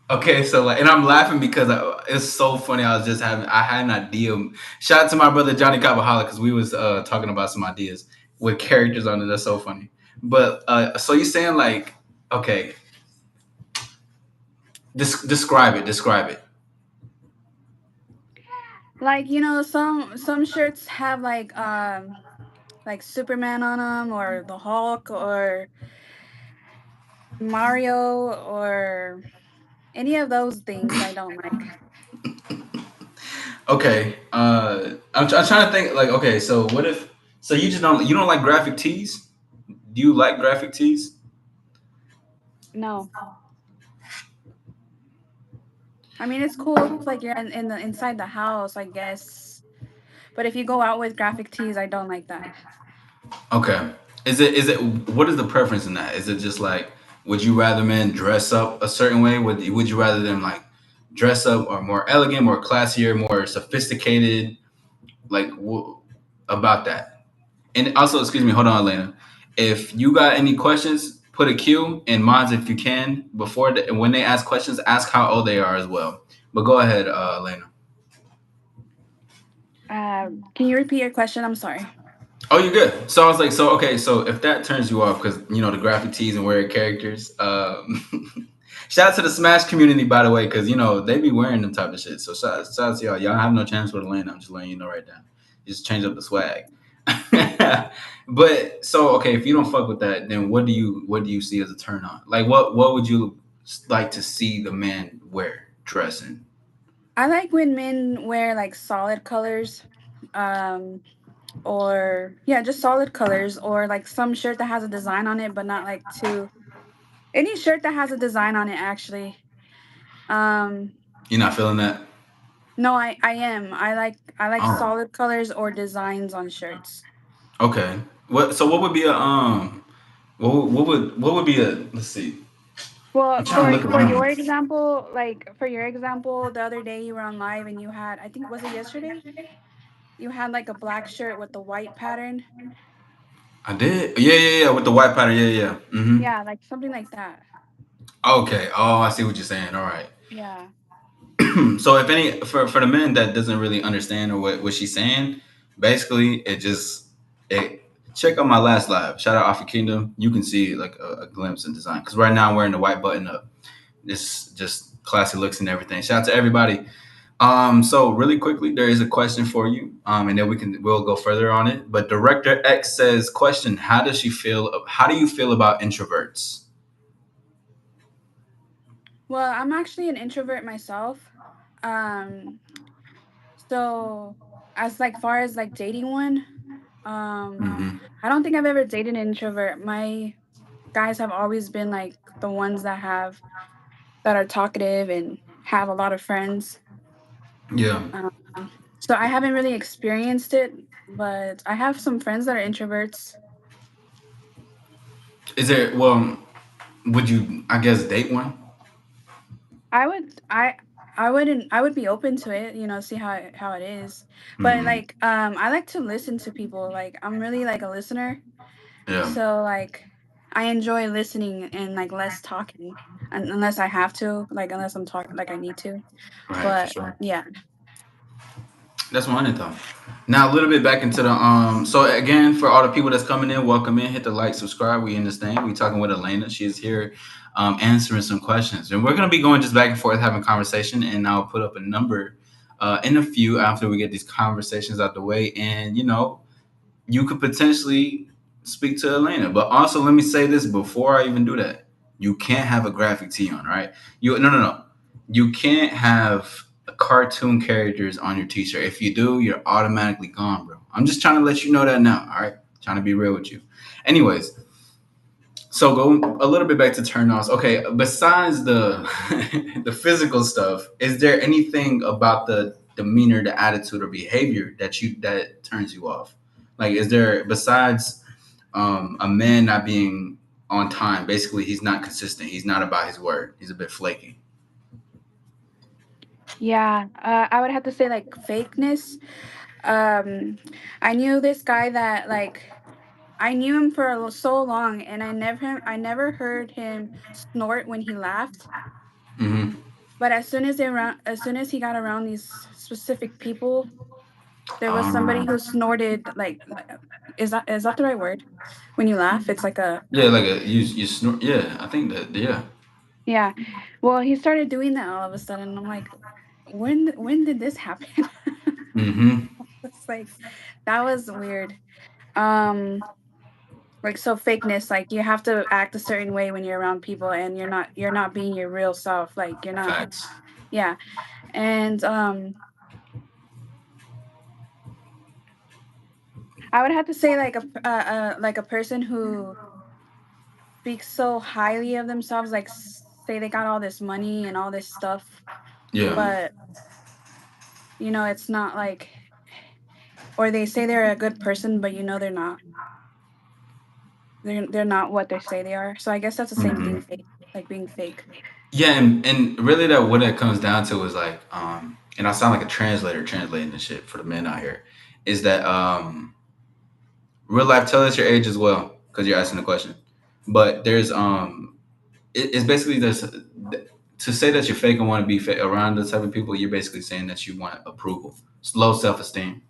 okay, so like, and I'm laughing because it's so funny. I had an idea. Shout out to my brother Johnny Cabaholic because we was talking about some ideas with characters on it. That's so funny. But so you're saying like, okay, describe it. Describe it. Like, some shirts have like Superman on them or the Hulk or Mario or any of those things I don't like. Okay. I'm trying to think. Like, okay, so what if? So you don't like graphic tees? Do you like graphic tees? No. I mean, it's cool if like you're in the inside the house, I guess. But if you go out with graphic tees, I don't like that. Okay. Is it what is the preference in that? Is it just like would you rather men dress up a certain way? Would you rather them like dress up or more elegant, more classier, more sophisticated? Like about that. And also, excuse me, hold on, Elena. If you got any questions, put a Q in mods if you can. When they ask questions, ask how old they are as well. But go ahead, Elena. Can you repeat your question? I'm sorry. Oh, you're good. So I was like, so okay, so if that turns you off, because you know the graphic tees and weird characters. Shout out to the Smash community, by the way, because you know they be wearing them type of shit. So shout out to y'all. Y'all have no chance with Elena. I'm just letting you know right now. Just change up the swag. But so okay, if you don't fuck with that, then what do you see as a turn on? Like what would you like to see the man wear dressing? I like when men wear like solid colors, um, or yeah, just solid colors, or like some shirt that has a design on it, but not like too. Any shirt that has a design on it, actually. Um, You're not feeling that? no, I am. I like Oh, solid colors or designs on shirts. okay. What would be a what would be a let's see. I'm Well, trying to look for your around. example, like for your example, the other day you were on live and you had, I think, was it yesterday? You had like a black shirt with the white pattern. I did. Yeah, with the white powder. Yeah. Mm-hmm. Yeah, like something like that. Okay. Oh, I see what you're saying. All right. Yeah. So if any for the men that doesn't really understand or what she's saying, basically it check out my last live. Shout out Offer Kingdom. You can see like a glimpse in design. Because right now I'm wearing the white button up. This just classy looks and everything. Shout out to everybody. So really quickly, there is a question for you. And then we'll go further on it. But Director X says, question, how do you feel about introverts? Well, I'm actually an introvert myself. Um, so as like far as like dating one, um, Mm-hmm. I don't think I've ever dated an introvert. My guys have always been like the ones that are talkative and have a lot of friends. Yeah. Um, so I haven't really experienced it, but I have some friends that are introverts. Is there well would you I guess date one? I would I would be open to it, see how it is. But Mm-hmm. like I like to listen to people. Like I'm really like a listener. Yeah. So like I enjoy listening and like less talking unless I have to, like unless I'm talking like I need to. Right, for But sure. yeah. That's 100 though. Now a little bit back into the so again for all the people that's coming in, welcome in, hit the like, subscribe. We understand. We talking with Elena. She's here answering some questions. And we're gonna be going just back and forth having conversation and I'll put up a number in a few after we get these conversations out the way. And you could potentially speak to Elena. But also, let me say this before I even do that: you can't have a graphic tee on, right? No. You can't have cartoon characters on your t-shirt. If you do, you're automatically gone, bro. I'm just trying to let you know that now. All right, trying to be real with you. Anyways, so go a little bit back to turn-ons. Okay, besides the the physical stuff, is there anything about the demeanor, the attitude, or behavior that turns you off? Like, is there besides a man not being on time? Basically, he's not consistent. He's not about his word. He's a bit flaky. Yeah, I would have to say like fakeness. Um, I knew this guy that like I knew him for so long, and I never heard him snort when he laughed. Mm-hmm. But as soon as he got around these specific people, there was somebody Um, who snorted is that the right word? When you laugh, it's like a yeah, like you snort. Yeah, I think that. Yeah. yeah. Well, he started doing that all of a sudden. I'm like, when did this happen? Mm-hmm. It's like that was weird. Um, Like, so fakeness, like you have to act a certain way when you're around people, and you're not being your real self. Like you're not. Facts. Yeah. And I would have to say like a person who speaks so highly of themselves, like say they got all this money and all this stuff, Yeah. but it's not like, or they say they're a good person, but they're not. They're not what they say they are. So I guess that's the same thing, Hmm. fake, like being fake. Yeah, and really that what it comes down to is like, and I sound like a translator translating this shit for the men out here, is that real life tell us your age as well because you're asking the question, but there's it's basically this to say that you're fake and want to be fake around the type of people you're basically saying that you want approval. It's low self-esteem,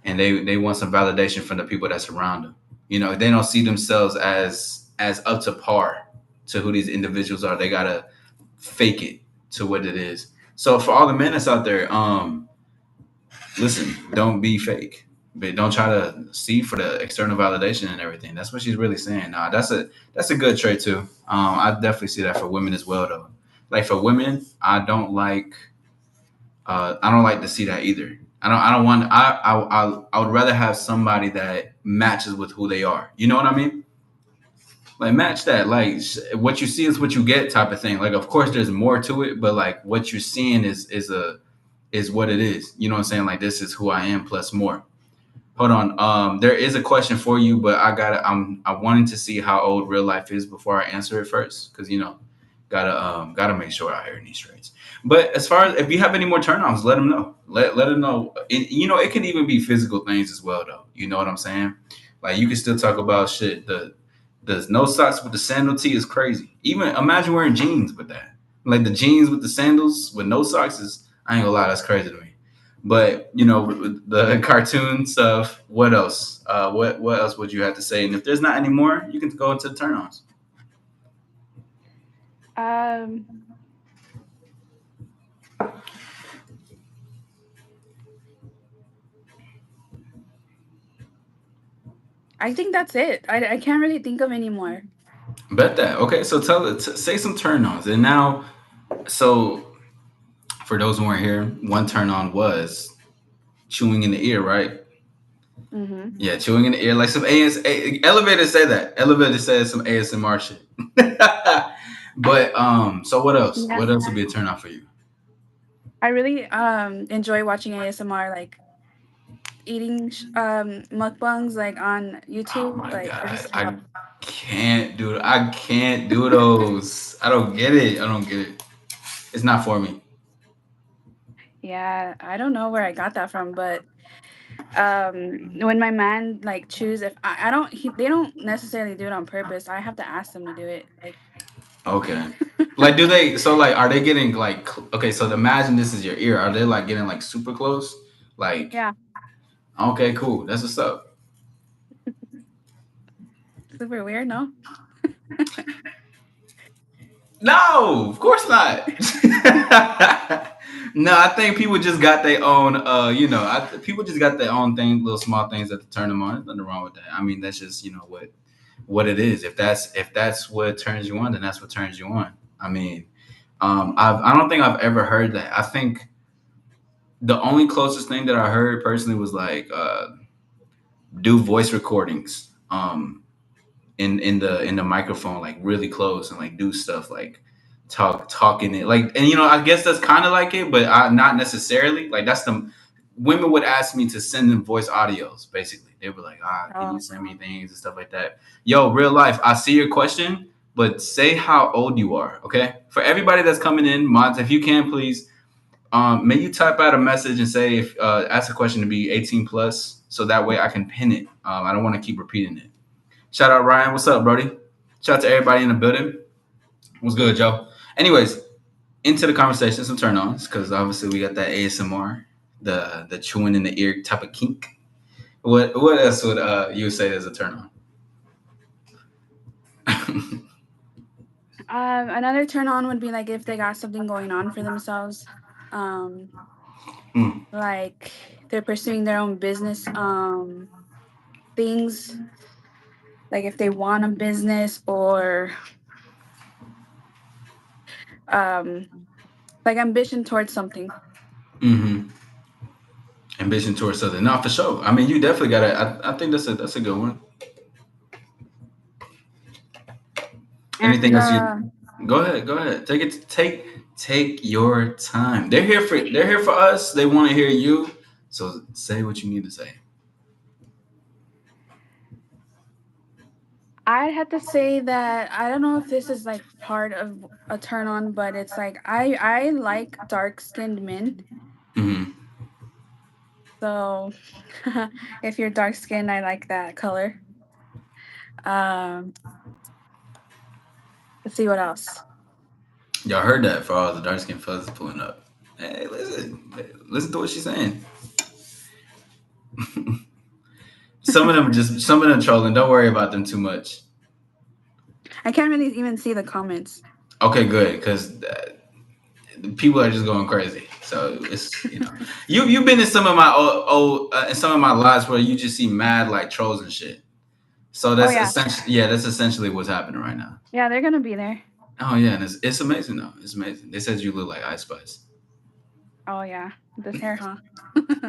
and they want some validation from the people that surround them. They don't see themselves as up to par to who these individuals are. They gotta fake it to what it is. So for all the men that's out there, listen, don't be fake, but don't try to see for the external validation and everything. That's what she's really saying. Nah, that's a good trait too. I definitely see that for women as well, though. Like for women, I don't like to see that either. I don't want. I would rather have somebody that matches with who they are. You know what I mean? Like match that. Like what you see is what you get, type of thing. Like of course there's more to it, but like what you're seeing is what it is. You know what I'm saying? Like this is who I am plus more. Hold on. There is a question for you, but I wanted to see how old real life is before I answer it first, because gotta make sure I hear these straights. But as far as if you have any more turn-ons, let them know. Let them know. It can even be physical things as well, though. You know what I'm saying? Like you can still talk about shit. The no socks with the sandal tee is crazy. Even imagine wearing jeans with that. Like the jeans with the sandals with no socks is, I ain't gonna lie, that's crazy to me. But the cartoon stuff. What else? What else would you have to say? And if there's not any more, you can go into the turn-ons. Um, I think that's it. I can't really think of any more. Bet that. Okay, so say some turn-ons. And now, so for those who weren't here, one turn-on was chewing in the ear, right? Mm-hmm. Yeah, chewing in the ear, like some elevators say that. Elevators says some ASMR shit. But so what else? Yeah, What else would be a turn on for you? I really enjoy watching ASMR, like eating mukbangs, like on Oh YouTube. my Like I god, just love. I can't do. I can't do those. I don't get it. I don't get it. It's not for me. Yeah, I don't know where I got that from, but when my man like choose, if I don't they don't necessarily do it on purpose. I have to ask them to do it. Like Okay. Like, do they? So, like, are they getting like? Okay, so imagine this is your ear. Are they like getting like super close? Like, yeah, okay, cool. That's what's up. super weird, no? No, of course not. No, I think people just got their own. People just got their own thing, little small things that turn them on. There's nothing wrong with that. I mean, that's just what it is. If that's what turns you on, then that's what turns you on. I mean, I don't think I've ever heard that. I think the only closest thing that I heard personally was like do voice recordings in the microphone like really close and like do stuff like talking it like, and I guess that's kind of like it, but not necessarily. Like that's the women would ask me to send them voice audios. Basically, they were like, can you Oh, send me things and stuff like that. Yo, real life, I see your question, but say how old you are, okay? For everybody that's coming in, mods, if you can please, may you type out a message and say if ask a question to be 18 plus, so that way I can pin it. I don't want to keep repeating it. Shout out Ryan. What's up, Brody? Shout out to everybody in the building. What's good, Joe? Anyways, into the conversation, some turn ons, because obviously we got that ASMR, the chewing in the ear type of kink. What else would you say as a turn on? another turn on would be like if they got something going on for themselves, um, Hmm. like they're pursuing their own business things. like if they want a business or um like ambition towards something. Mm-hmm. Ambition towards something. Not for sure. I mean, you definitely gotta. I think that's a good one. Anything And else you? Go ahead. Go ahead. Take it. Take your time. They're here for us. They want to hear you. So say what you need to say. I had to say that I don't know if this is like part of a turn on, but it's like I like dark skinned men. Mm-hmm. So if you're dark skinned, I like that color. Um, let's see what else. Y'all heard that for all the dark skinned fellas pulling up. Hey, listen to what she's saying. Some of them trolling. Don't worry about them too much. I can't really even see the comments. Okay, good, because people are just going crazy. So it's you've been in some of my in some of my lives where you just see mad like trolls and shit. So Oh that's yeah, essentially that's essentially what's happening right now. yeah, they're gonna be there. Oh yeah, and it's amazing though. It's amazing. They said you look like Ice Spice. Oh yeah, this hair, huh?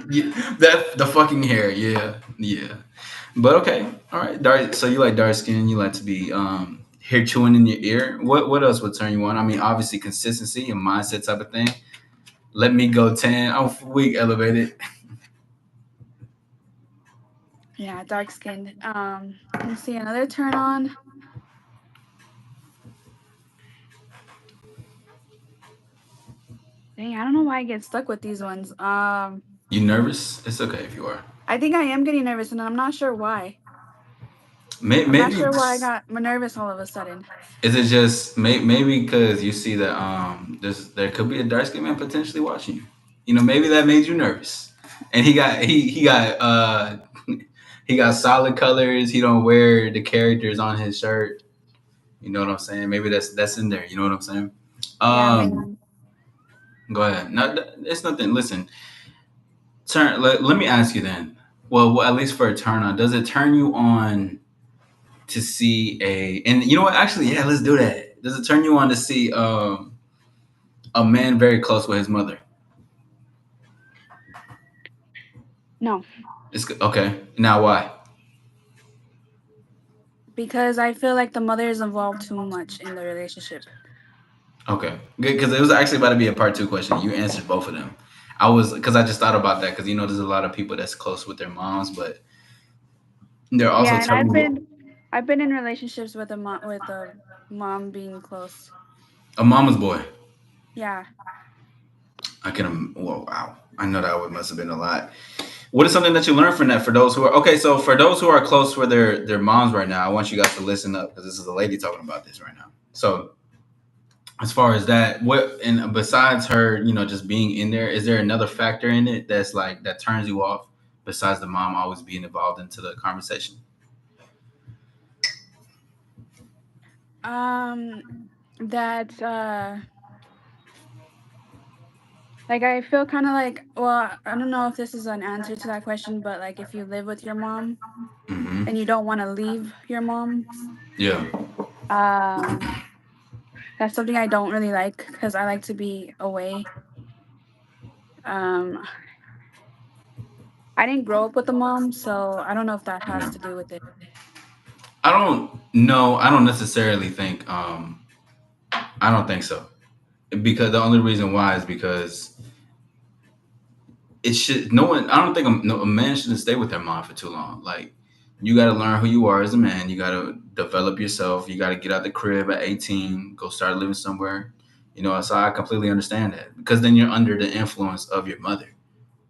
Yeah, that the fucking hair. Yeah, yeah. But okay, all right. Dark. So you like dark skin. You like to be hair chewing in your ear. What else would turn you on? I mean, obviously consistency and mindset type of thing. Let me go 10. I'm weak elevated. Yeah, dark skinned. Let me see another turn on. Dang, I don't know why I get stuck with these ones. You nervous? It's okay if you are. I think I am getting nervous, and I'm not sure why. I'm not Maybe sure why I got nervous all of a sudden. is it just maybe because you see that there could be a dark skinned man potentially watching you. Maybe that made you nervous. And he got he got solid colors. He don't wear the characters on his shirt. You know what I'm saying? Maybe that's in there. You know what I'm saying? Yeah, Um, maybe. go ahead. No, it's nothing. Listen, let me ask you then. Well, at least for a turn on, does it turn you on to see and you know what? Actually, yeah, let's do that. Does it turn you on to see a man very close with his mother? No, It's okay. Now why? because I feel like the mother is involved too much in the relationship. Okay, good because it was actually about to be a part two question. You answered both of them. I was because I just thought about that because there's a lot of people that's close with their moms, but they're also Yeah, and turning I've been in relationships with a mom being close. a mama's boy. Yeah. I can. Well, wow. I know that would must have been a lot. What is something that you learned from that for those who are okay? So for those who are close with their moms right now, I want you guys to listen up because this is a lady talking about this right now. So as far as that, what and besides her, just being in there, is there another factor in it that's like that turns you off besides the mom always being involved into the conversation? Um, that like I feel kind of like, well, I don't know if this is an answer to that question, but like if you live with your mom Mm-hmm. and you don't want to leave your mom, Yeah. um, that's something I don't really like because I like to be away. Um, I didn't grow up with a mom, so I don't know if that has Yeah. to do with it. I don't know. I don't necessarily think. I don't think so because the only reason why is because it should no one. I don't think a man shouldn't stay with their mom for too long. Like you got to learn who you are as a man. You got to develop yourself. You got to get out the crib at 18, go start living somewhere. So I completely understand that because then you're under the influence of your mother.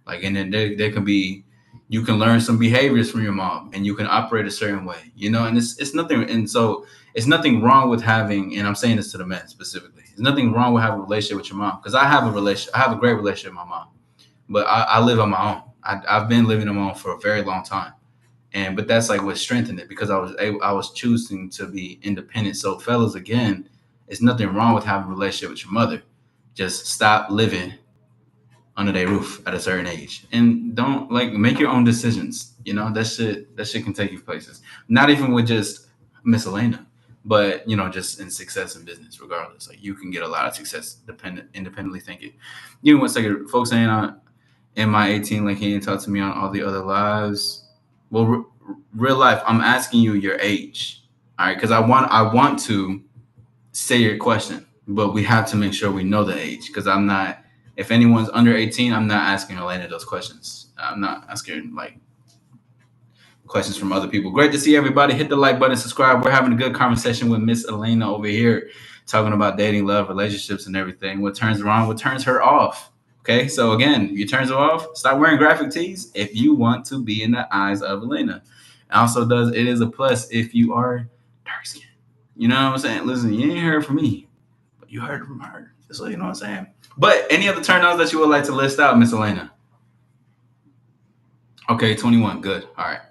Like, and then there can be, you can learn some behaviors from your mom, and you can operate a certain way. And it's nothing. And so it's nothing wrong with having. And I'm saying this to the men specifically. There's nothing wrong with having a relationship with your mom because I have a relationship. I have a great relationship with my mom, but I live on my own. I've been living on my own for a very long time, but that's like what strengthened it because I was choosing to be independent. So fellas, again, it's nothing wrong with having a relationship with your mother. Just stop living under their roof at a certain age, and don't like make your own decisions. That shit can take you places. Not even with just Miss Elena, but just in success in business. Regardless, like you can get a lot of success independently thinking. One second, folks saying in my 18, like he didn't talk to me on all the other lives. Well, real life, I'm asking you your age, all right? Because I want to say your question, but we have to make sure we know the age. Because I'm not. If anyone's under 18, I'm not asking Elena those questions. I'm not asking like questions from other people. Great to see everybody. Hit the like button, subscribe. We're having a good conversation with Miss Elena over here, talking about dating, love, relationships, and everything. What turns her on, what turns her off. Okay, so again, if you turns her off, stop wearing graphic tees if you want to be in the eyes of Elena. Also, it is a plus if you are dark skinned. You know what I'm saying? Listen, you ain't heard from me, but you heard from her. Just so you know what I'm saying. But any other turn-ons that you would like to list out, Miss Elena? Okay, 21. Good. All right.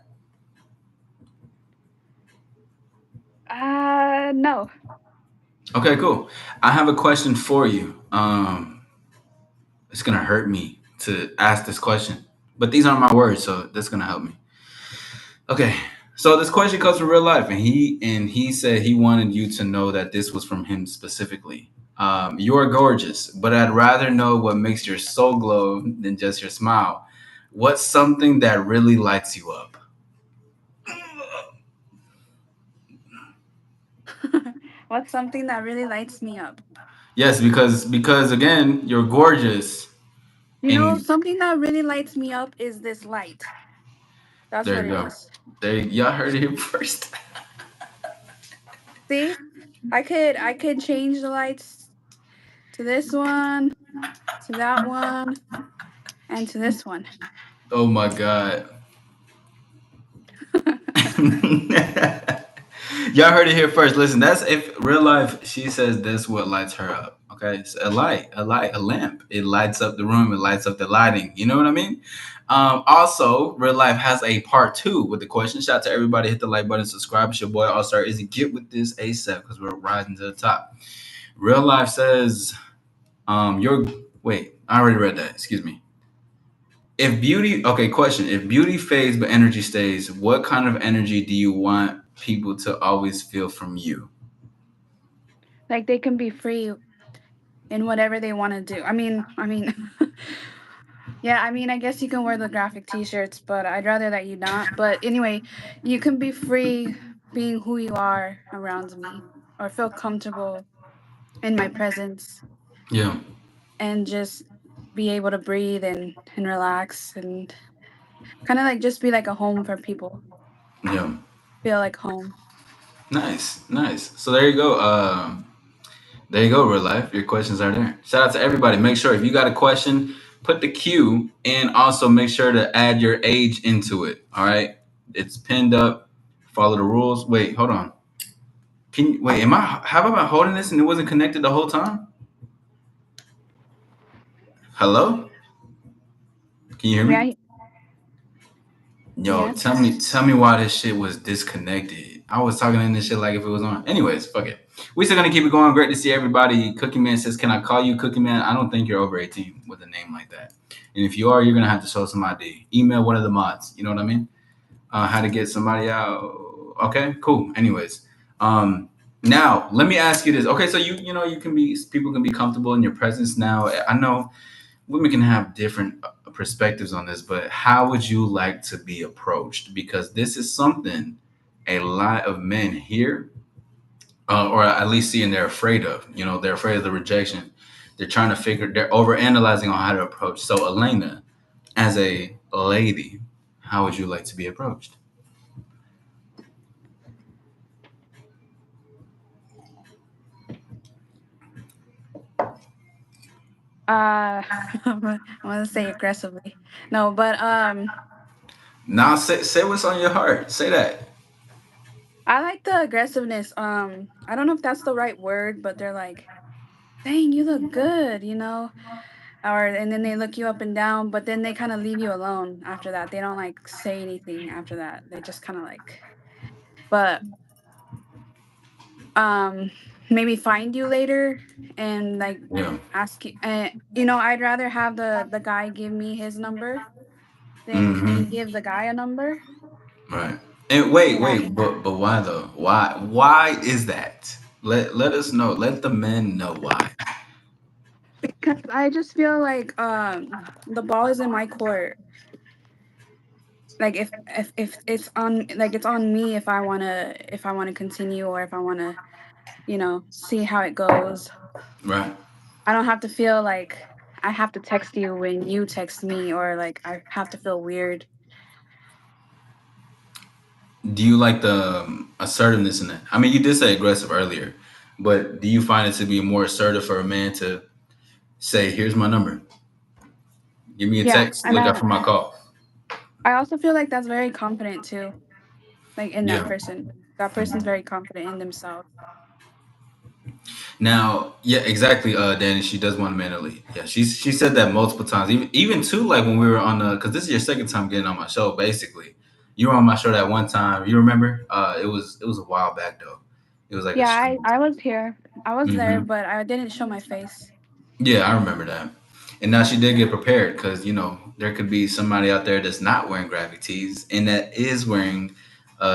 No. Okay, cool. I have a question for you. It's gonna hurt me to ask this question, but these aren't my words, so that's gonna help me. Okay, so this question comes from real life, and he said he wanted you to know that this was from him specifically. You're gorgeous, but I'd rather know what makes your soul glow than just your smile. What's something that really lights you up? What's something that really lights me up? Yes, because again, you're gorgeous, and Something that really lights me up is this light. That's there what you it go. is. Y'all heard it here first. See? I could change the lights to this one, to that one, and to this one. Oh my god. Y'all heard it here first. Listen, that's if real life. She says that's what lights her up. Okay, it's a lamp. It lights up the room. It lights up the lighting. You know what I mean? Also, real life has a part two with the question. Shout out to everybody. Hit the like button, subscribe. It's your boy All Star Izzy. Get with this ASAP because we're rising to the top. Real life says, you're wait. I already read that. Excuse me. If beauty, okay, question. If beauty fades but energy stays, what kind of energy do you want people to always feel from you? Like they can be free in whatever they want to do. I mean, yeah, I guess you can wear the graphic t-shirts, but I'd rather that you not. But anyway, you can be free being who you are around me or feel comfortable in my presence Yeah, and just be able to breathe and relax and kind of like just be like a home for people. yeah. Feel like home. Nice, nice. So there you go. There you go, real life. Your questions are there. Shout out to everybody. Make sure if you got a question, put the Q and also make sure to add your age into it. All right. It's pinned up. Follow the rules. Wait, hold on. Wait, am I have I been holding this and it wasn't connected the whole time? Hello? Can you hear me? Yeah, Yo, tell yes. me, tell me why this shit was disconnected. I was talking in this shit like if it was on. Anyways, fuck it. We still gonna keep it going. Great to see everybody. Cookie Man says, "Can I call you Cookie Man?" I don't think you're over 18 with a name like that. And if you are, you're gonna have to show some ID. Email one of the mods. You know what I mean? How to get somebody out. Okay, cool. Anyways, now let me ask you this. Okay, so you can be people can be comfortable in your presence. Now I know women can have different perspectives on this, but how would you like to be approached? Because this is something a lot of men hear, or at least see, and they're afraid of. They're afraid of the rejection. They're trying to figure. They're over analyzing on how to approach. So, Elena, as a lady, how would you like to be approached? I'm gonna say aggressively. No, but Now, say what's on your heart. Say that. I like the aggressiveness. I don't know if that's the right word, but they're like, "Dang, you look good," or and then they look you up and down, but then they kind of leave you alone after that. They don't like say anything after that. They just kind of like, but um, maybe find you later and like Yeah. ask you. You know, I'd rather have the guy give me his number than me Mm-hmm. give the guy a number. Right. And wait, Yeah, wait, but why though? Why is that? Let us know. Let the men know why. because I just feel like the ball is in my court. Like if it's on, like it's on me if I wanna continue or if I wanna, you know, see how it goes. Right. I don't have to feel like I have to text you when you text me, or like I have to feel weird. Do you like the assertiveness in that? I mean, you did say aggressive earlier, but do you find it to be more assertive for a man to say, "Here's my number. Give me a Yeah, text. and Look out then for my call." I also feel like that's very confident too, like in that Yeah. person. That person's very confident in themselves. Now, yeah, exactly, Danny. She does want a man to lead. Yeah, she said that multiple times. Even too, like when we were on the, because this is your second time getting on my show. Basically, you were on my show that one time. You remember? It was a while back though. It was like a Yeah, show. I was here. I was there, Hmm. but I didn't show my face. Yeah, I remember that. And now she did get prepared because there could be somebody out there that's not wearing graphic tees and that is wearing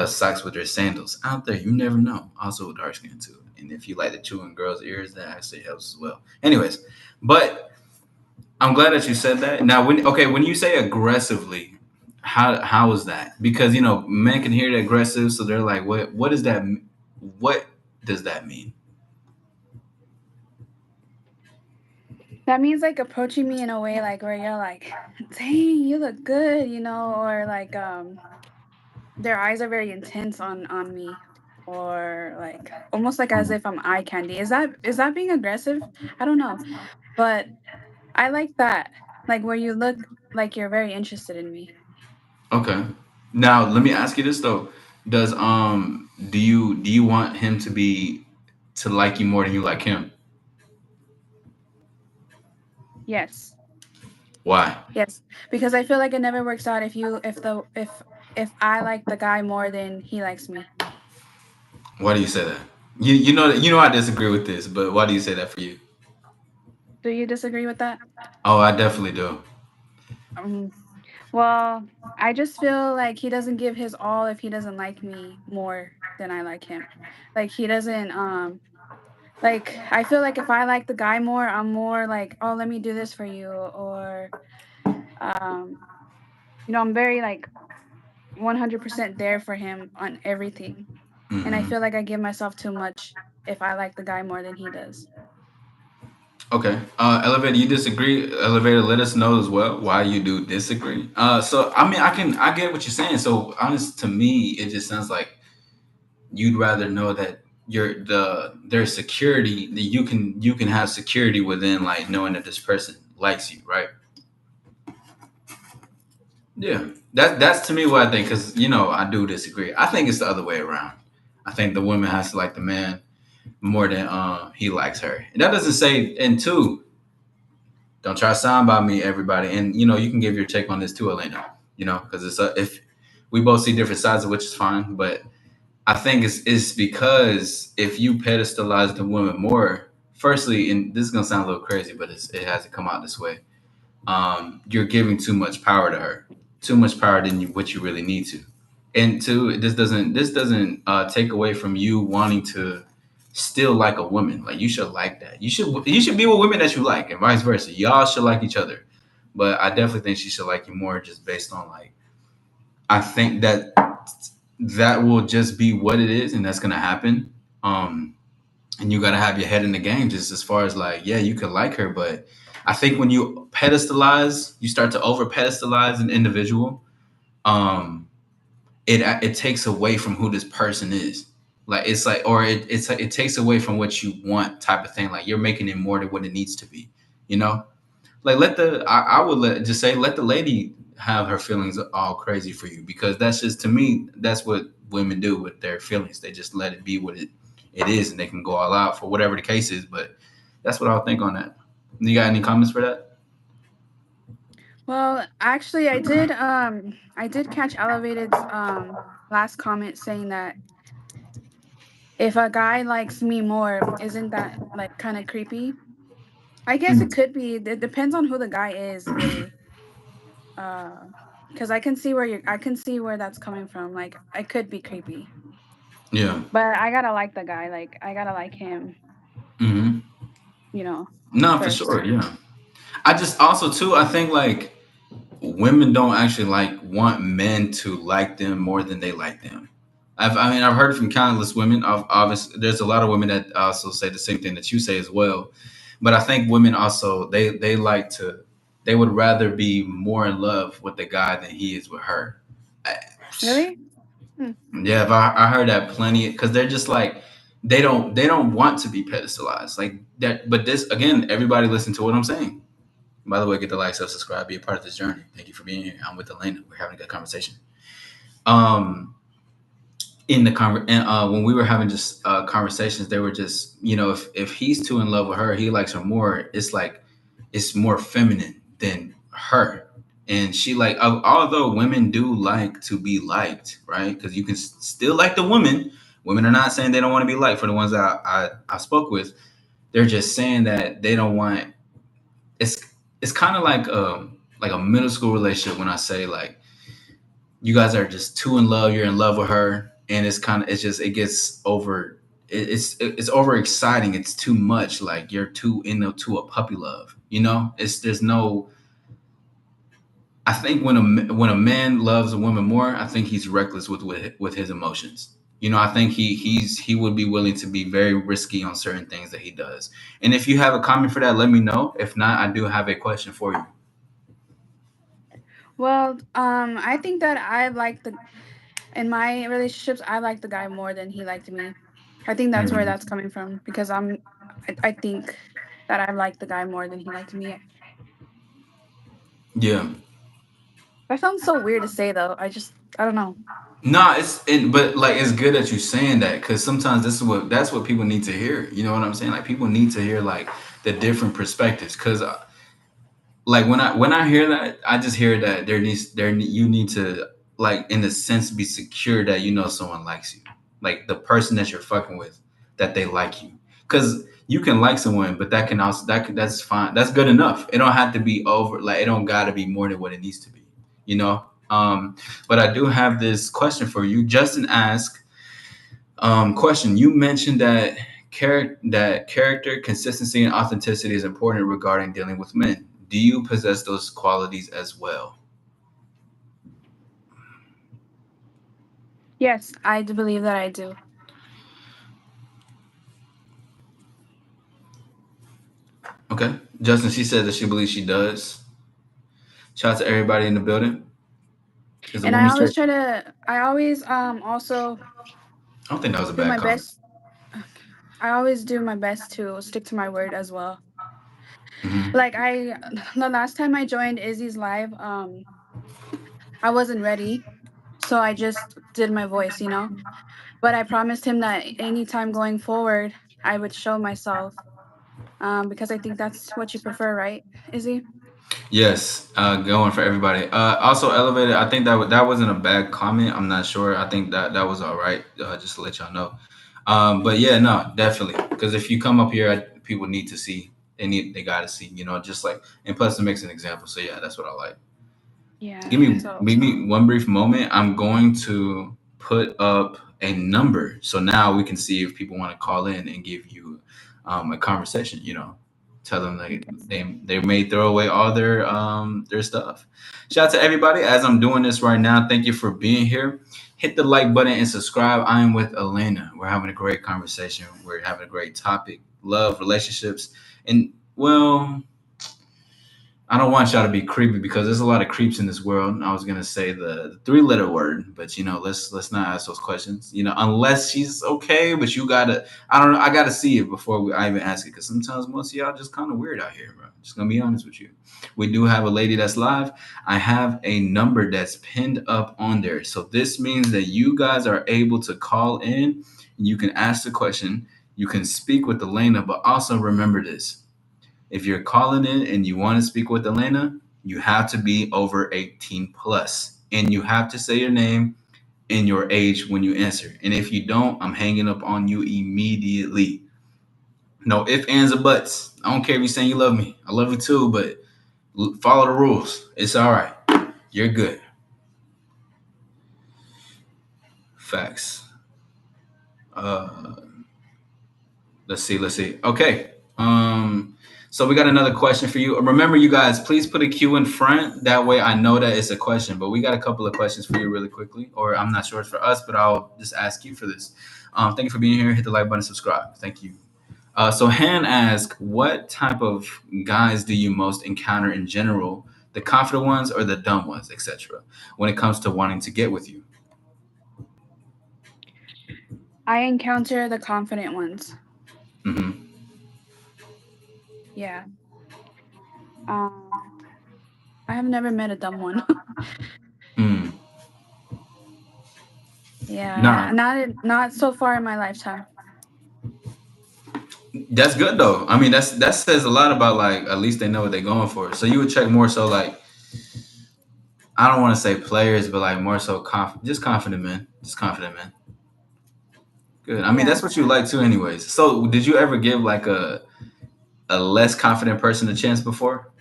socks with their sandals out there. You never know. Also, dark skin too. And if you like to chew in girls' ears, that actually helps as well. Anyways, but I'm glad that you said that. Now, when you say aggressively, how is that? Because men can hear the aggressive, so they're like, what does that what does that mean? That means like approaching me in a way like where you're like, "Dang, you look good," you know, or like their eyes are very intense on me, or like almost like as if I'm eye candy. Is that being aggressive? I don't know, but I like that. Like where you look like you're very interested in me. Okay. Now let me ask you this though. Do you want him to like you more than you like him? Yes. Why? Yes. Because I feel like it never works out if I like the guy more than he likes me. Why do you say that? You know I disagree with this, but why do you say that for you? Do you disagree with that? Oh, I definitely do. Um, well, I just feel like he doesn't give his all if he doesn't like me more than I like him. Like he doesn't like I feel like if I like the guy more, I'm more like, "Oh, let me do this for you," or um I'm very like 100% there for him on everything. And I Hmm. feel like I give myself too much if I like the guy more than he does. Okay. Elevator, you disagree? Elevator, let us know as well why you do disagree. So I mean, I get what you're saying. So honest to me, it just sounds like you'd rather know that there's security that you can have security within, like knowing that this person likes you, right? Yeah, that's to me what I think, because I do disagree. I think it's the other way around. I think the woman has to like the man more than he likes her. And that doesn't say, and two, don't try to sound by me, everybody. And you can give your take on this too, Elena. Because if we both see different sides, of which is fine. But I think it's because if you pedestalize the woman more, firstly, and this is gonna sound a little crazy, but it has to come out this way. You're giving too much power to her, too much power than what you really need to. And two, this doesn't take away from you wanting to still like a woman. Like, you should like that. You should be with women that you like, and vice versa. Y'all should like each other. But I definitely think she should like you more, just based on, like, I think that will just be what it is, and that's gonna happen. Um, and you got to have your head in the game, just as far as, like, yeah, you could like her, but I think when you start to over pedestalize an individual. Um it it takes away from who this person is. Like, it's like, or it takes away from what you want, type of thing. Like, you're making it more than what it needs to be, you know like, I would just say, let the lady have her feelings all crazy for you, because that's just, to me, that's what women do with their feelings. They just let it be what it is, and they can go all out for whatever the case is. But that's what I'll think on that. You got any comments for that? Well, actually I did catch Elevated's last comment saying that If a guy likes me more, isn't that like kind of creepy? I guess it Mm. could be. It depends on who the guy is, really. Uh, because I can see where that's coming from. Like, I could be creepy, Yeah. but I gotta like the guy. Like, I gotta like him. Hmm. You know, No, for first. sure. Yeah. I just also too. I think like women don't actually like want men to like them more than they like them. I mean, I've heard from countless women. Obviously, there's a lot of women that also say the same thing that you say as well. But I think women also they like to they would rather be more in love with the guy than he is with her. I- Really? Hmm. Yeah, I heard that plenty because they're just like they don't want to be pedestalized like that. But this again, everybody listen to what I'm saying. By the way, get the like, subscribe, be a part of this journey. Thank you for being here. I'm with Elena. We're having a good conversation. Um, in the and when we were having just conversations, they were just if he's too in love with her, he likes her more. It's like it's more feminine than her, and she like although women do like to be liked, right? Because you can still like the woman. Women are not saying they don't want to be liked. For the ones that I spoke with, they're just saying that they don't want it's it's kind of like a middle school relationship when I say like you guys are just too in love, you're in love with her, and it's just it gets over it's over exciting, it's too much, like you're too into a puppy love, it's there's no I think when a man loves a woman more, I think he's reckless with his emotions. I think he would be willing to be very risky on certain things that he does. And if you have a comment for that, let me know. If not, I do have a question for you. Well, I think that in my relationships, I like the guy more than he liked me. I think that's where Mhm. that's coming from because I think that I like the guy more than he liked me. Yeah. That sounds so weird to say though. I don't know. Nah, but like it's good that you're saying that because sometimes that's what people need to hear. You know what I'm saying? Like people need to hear like the different perspectives because like when I hear that, I just hear that you need to like in a sense be secure that someone likes you, like the person that you're fucking with, that they like you. Because you can like someone, but that can also that's fine. That's good enough. It don't have to be over. Like it don't got to be more than what it needs to be. You know. But I do have this question for you. Justin asked, question. You mentioned that character, consistency, and authenticity is important regarding dealing with men. Do you possess those qualities as well? Yes, I do believe that I do. Okay. Justin, she said that she believes she does. Shout out to everybody in the building. Is a And I woman always straight? try to I always also I don't think that was a do bad my comment. best. I always do my best to stick to my word as well. Hmm. Like the last time I joined Izzy's live, I wasn't ready, so I just did my voice. But I promised him that anytime going forward, I would show myself. Because I think that's what you prefer, right, Izzy? Yes, going for everybody. Also, elevated. I think that wasn't a bad comment. I'm not sure. I think that was all right. Just to let y'all know. But yeah, no, definitely. Because if you come up here, people need to see. They got to see. Just like and plus it makes an example. So yeah, that's what I like. Yeah. Give me one brief moment. I'm going to put up a number so now we can see if people want to call in and give you a conversation. Tell them like Okay. they may throw away all their stuff. Shout out to everybody as I'm doing this right now. Thank you for being here. Hit the like button and subscribe. I am with Elena. We're having a great conversation. We're having a great topic. Love, relationships, and well, I don't want y'all to be creepy because there's a lot of creeps in this world. I was gonna say the three-letter word, but let's not ask those questions. Unless she's okay, but you gotta. I don't know. I gotta see it before I even ask it because sometimes most of y'all just kind of weird out here, bro. Just gonna be honest with you. We do have a lady that's live. I have a number that's pinned up on there, so this means that you guys are able to call in. And you can ask the question. You can speak with Elena, but also remember this: if you're calling in and you want to speak with Elena, you have to be over 18 plus, and you have to say your name in your age when you answer. And if you don't, I'm hanging up on you immediately. No ifs, ands, or buts. I don't care if you're saying you love me. I love you too, but follow the rules. It's all right. You're good. Facts. Uh, let's see. Let's see. Okay. So we got another question for you. Remember, you guys, please put a Q in front. That way, I know that it's a question. But we got a couple of questions for you, really quickly. Or I'm not sure it's for us, but I'll just ask you for this. Thank you for being here. Hit the like button, subscribe. Thank you. So Han asks, what type of guys do you most encounter in general? The confident ones or the dumb ones, etc. When it comes to wanting to get with you? I encounter the confident ones. Mm-hmm. Yeah. Um, I have never met a dumb one. Mm. Yeah, Nah, not so far in my lifetime. that's good though. I mean, that says a lot about like at least they know what they're going for. So you would check more so like I don't want to say players, but like more so just confident men, just confident men. Good. I mean, Yeah. that's what you like too, anyways. So did you ever give like a less confident person a chance before?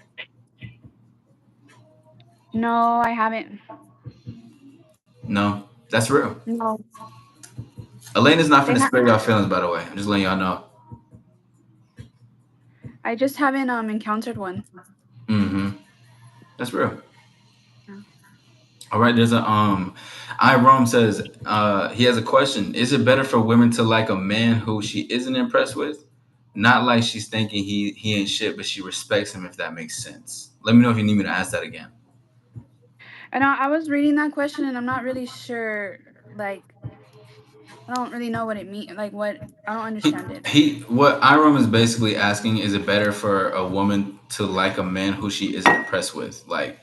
No, I haven't. No, that's real. No, Elena's not they finna ha- spare y'all feelings, by the way. I'm just letting y'all know. I just haven't encountered one. Mm-hmm. That's real. Yeah. All right, there's a I Rome says he has a question. Is it better for women to like a man who she isn't impressed with? Not like she's thinking he ain't shit, but she respects him if that makes sense. Let me know if you need me to ask that again. And I was reading that question, and I'm not really sure. Like, I don't really know what it means. Like, what I don't understand it. He what Iram is basically asking, is it better for a woman to like a man who she isn't impressed with? Like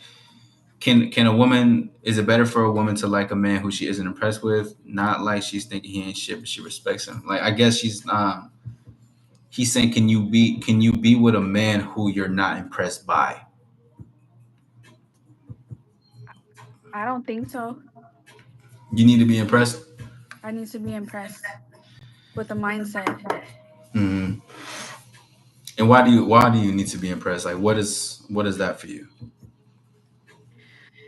can a woman is it better for a woman to like a man who she isn't impressed with? Not like she's thinking he ain't shit, but she respects him. Like I guess he's saying can you be with a man who you're not impressed by? I don't think so. You need to be impressed. I need to be impressed with the mindset Hmm. And why do you need to be impressed? Like what is that for you?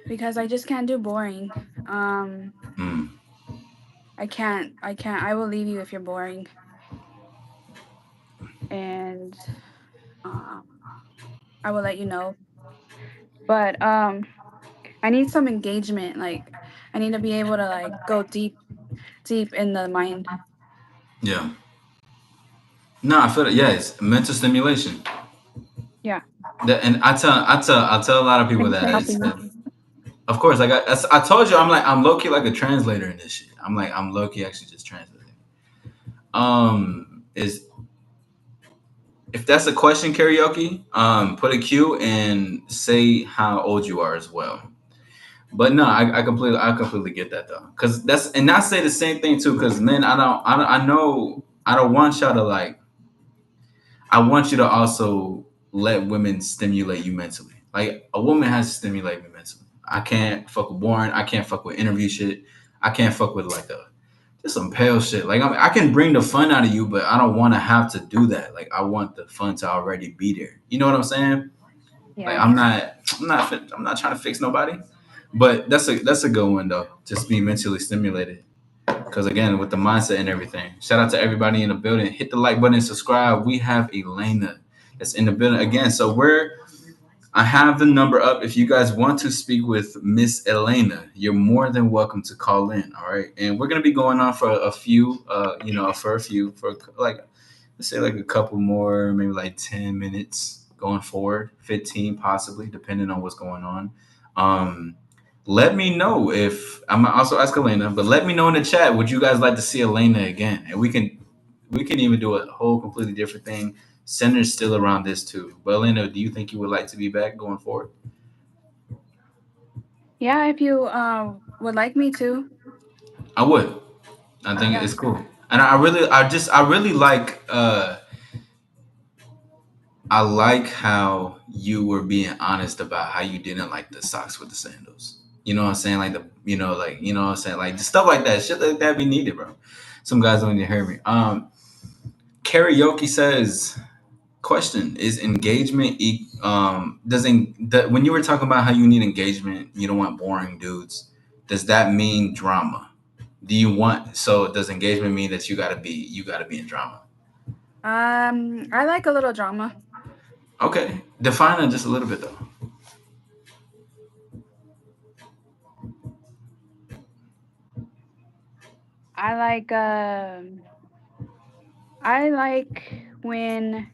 because I just can't do boring. Um, Mm. I can't. I can't. I will leave you if you're boring. And um, I will let you know. But I need some engagement. Like, I need to be able to like go deep in the mind. Yeah. No, I feel it. Yeah, it's mental stimulation. Yeah. And I tell a lot of people Thanks for that helping me. of course I told you I'm low key like a translator in this shit. I'm low key actually just translating. Is if that's a question karaoke, put a Q and say how old you are as well. But no, I completely get that though, because that's and I say the same thing too, because men I know I don't want y'all to like I want you to also let women stimulate you mentally. Like a woman has to stimulate me mentally. I can't fuck with boring. I can't fuck with interview shit. I can't fuck with like a just some pale shit. Like I can bring the fun out of you, but I don't want to have to do that. Like I want the fun to already be there. You know what I'm saying? Like Yeah. I'm not trying to fix nobody. But that's a good one though. Just be mentally stimulated. Because again, with the mindset and everything. Shout out to everybody in the building. Hit the like button and subscribe. We have Elena that's in the building again. So I have the number up. If you guys want to speak with Miss Elena, you're more than welcome to call in. All right, and we're gonna be going on for a few, for like let's say like a couple more, maybe like 10 minutes going forward, 15 possibly, depending on what's going on. Um, let me know if I'm gonna also ask Elena, but let me know in the chat. Would you guys like to see Elena again? And we can even do a whole completely different thing. Center's still around this too. But Elena, do you think you would like to be back going forward? Yeah. If you would like me to. I would. I think Yeah. it's cool. And I really like how you were being honest about how you didn't like the socks with the sandals. You know what I'm saying? Like the you know what I'm saying? Like stuff like that. Shit like that be needed, bro. Some guys don't even hear me. Karaoke says, question is engagement when you were talking about how you need engagement, you don't want boring dudes, does that mean drama? Does engagement mean that you gotta be in drama? I like a little drama. Okay, define it just a little bit though. I like I like when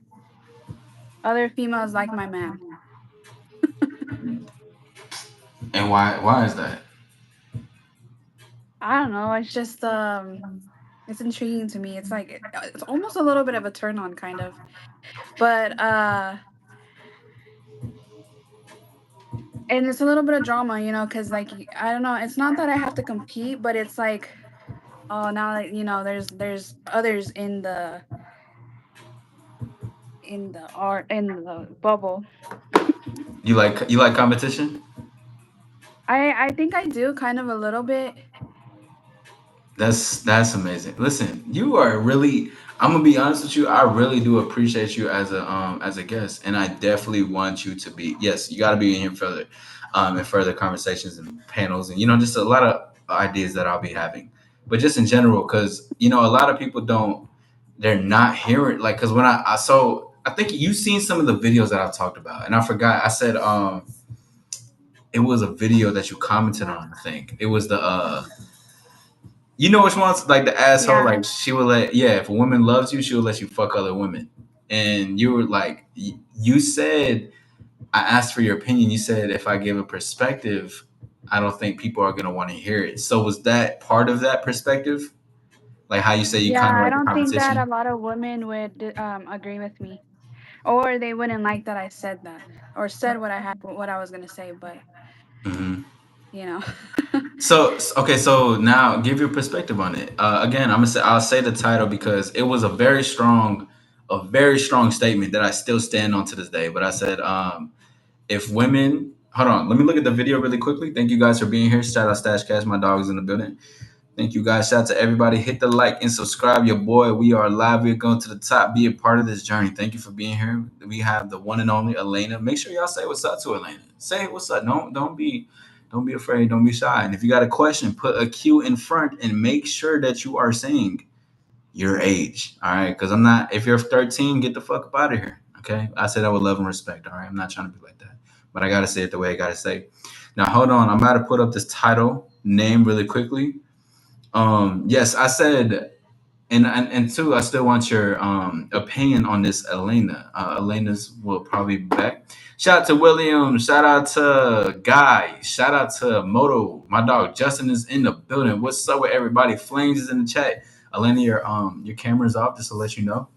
other females like my man. And why is that? I don't know. It's just it's intriguing to me. It's like it's almost a little bit of a turn on kind of. But and it's a little bit of drama, cuz like I don't know, it's not that I have to compete, but it's like oh, now that there's others in the art in the bubble. You like competition? I think I do kind of a little bit. That's amazing. Listen, you are really. I'm gonna be honest with you. I really do appreciate you as a guest, and I definitely want you to be. Yes, you got to be in here further, and further conversations and panels, and just a lot of ideas that I'll be having. But just in general, because a lot of people don't. They're not hearing like because when I think you've seen some of the videos that I've talked about, and I forgot. I said it was a video that you commented on. I think it was the you know which one's like the asshole? Yeah. Like she would if a woman loves you, she will let you fuck other women. And you were like, you said, I asked for your opinion. You said if I give a perspective, I don't think people are gonna want to hear it. So was that part of that perspective? Like how you say you Yeah, kind of I like the don't think that a competition? lot of women would agree with me, or they wouldn't like that I said that or said what I was gonna say. But Hmm. you know, Okay, so now give your perspective on it. Again, I'll say the title because it was a very strong statement that I still stand on to this day. But I said, if women, hold on, let me look at the video really quickly. Thank you guys for being here. Shout out Stashcast, my dog is in the building. Thank you guys. Shout out to everybody. Hit the like and subscribe. Your boy, we are live. We're going to the top. Be a part of this journey. Thank you for being here. We have the one and only Elena. Make sure y'all say what's up to Elena. Say what's up. Don't be afraid. Don't be shy. And if you got a question, put a Q in front and make sure that you are saying your age. All right. Because I'm not, if you're 13, get the fuck up out of here. Okay. I said that with love and respect. All right. I'm not trying to be like that. But I got to say it the way I got to say. Now, hold on. I'm about to put up this title name really quickly. Yes, I said, and two, I still want your opinion on this, Elena. Elena's will probably be back. Shout out to William. Shout out to Guy. Shout out to Moto. My dog Justin is in the building. What's up with everybody? Flames is in the chat. Elena, your camera's off, just to let you know.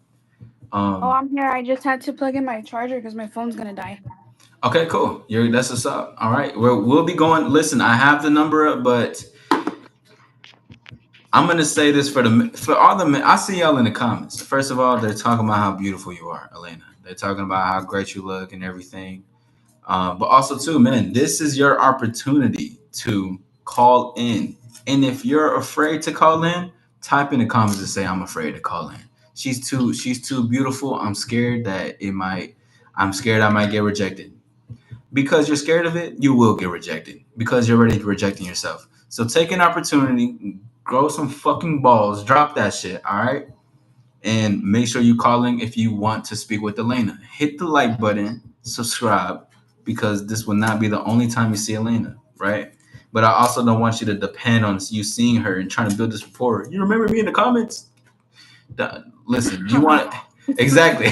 oh, Um, I'm here. I just had to plug in my charger because my phone's gonna die. okay, cool. That's what's up. All right, we'll be going. Listen, I have the number up, but I'm gonna say this for all the men. I see y'all in the comments. First of all, they're talking about how beautiful you are, Elena. They're talking about how great you look and everything. But also, too, man, this is your opportunity to call in. And if you're afraid to call in, type in the comments and say I'm afraid to call in. She's too beautiful. I'm scared I might get rejected. Because you're scared of it, you will get rejected because you're already rejecting yourself. So take an opportunity, grow some fucking balls, drop that shit, all right? And make sure you calling if you want to speak with Elena. Hit the like button, subscribe, because this will not be the only time you see Elena, right? But I also don't want you to depend on you seeing her and trying to build this rapport. You remember me in the comments? Listen, you want exactly.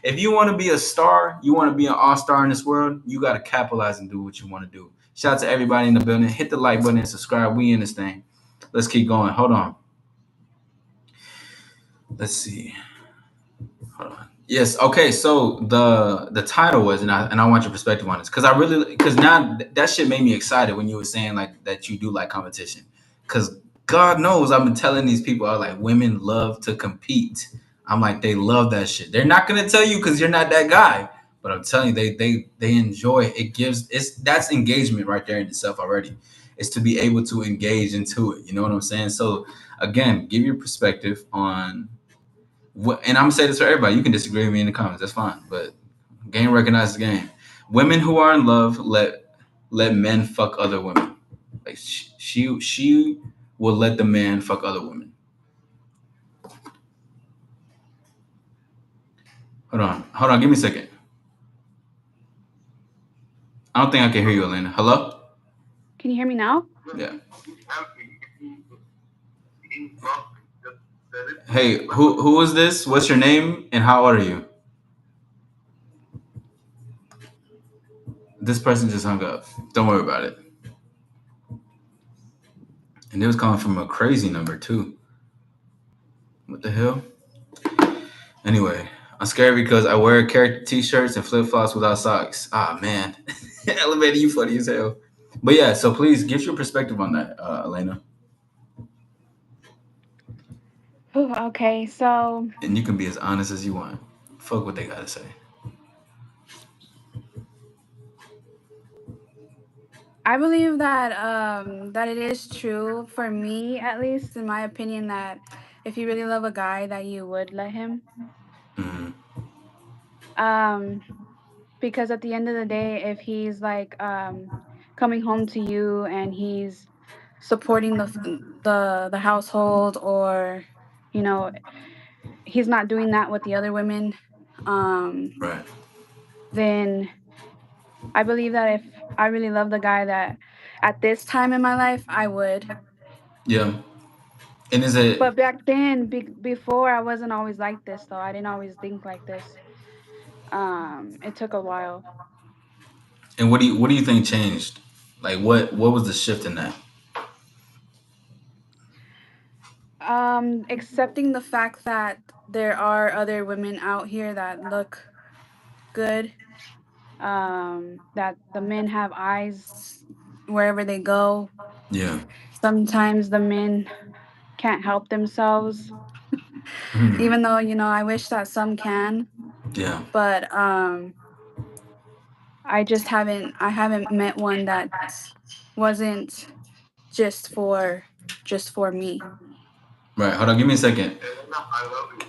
If you want to be a star, you want to be an all-star in this world, you got to capitalize and do what you want to do. Shout out to everybody in the building. Hit the like button and subscribe. We in this thing. Let's keep going. Hold on. Let's see. Hold on. Yes. Okay. So the title was, and I want your perspective on this because now that shit made me excited when you were saying like that you do like competition, because God knows I've been telling these people are like women love to compete. I'm like they love that shit. They're not gonna tell you because you're not that guy, But I'm telling you, they enjoy it. It gives it's that's engagement right there in itself already. It's to be able to engage into it. You know what I'm saying? So again, give your perspective on what, and I'm gonna say this for everybody. You can disagree with me in the comments. That's fine. But game recognizes game. Women who are in love let men fuck other women. Like she will let the man fuck other women. Hold on. Give me a second. I don't think I can hear you, Elena. Hello? Can you hear me now? Yeah. Hey, who is this? What's your name and how old are you? This person just hung up. Don't worry about it. And it was calling from a crazy number too. What the hell? Anyway, I'm scared because I wear character t-shirts and flip flops without socks. Ah man, elevator, you funny as hell. But yeah, so please give your perspective on that, Elena, Whew, okay, so and you can be as honest as you want. Fuck what they gotta say. I believe that that it is true for me, at least in my opinion, that if you really love a guy, that you would let him. Hmm. Um, because at the end of the day, if he's like coming home to you and he's supporting the household, or you know, he's not doing that with the other women, um, Right. then I believe that if I really love the guy, that at this time in my life I would. Yeah. And is it? But back then, before, I wasn't always like this, though. I didn't always think like this. It took a while. And what do you think changed? Like what was the shift in that? Accepting the fact that there are other women out here that look good. That the men have eyes wherever they go. Yeah. Sometimes the men can't help themselves, Hmm. even though I wish that some can. Yeah. But I haven't met one that wasn't just for me. Right. Hold on. Give me a second.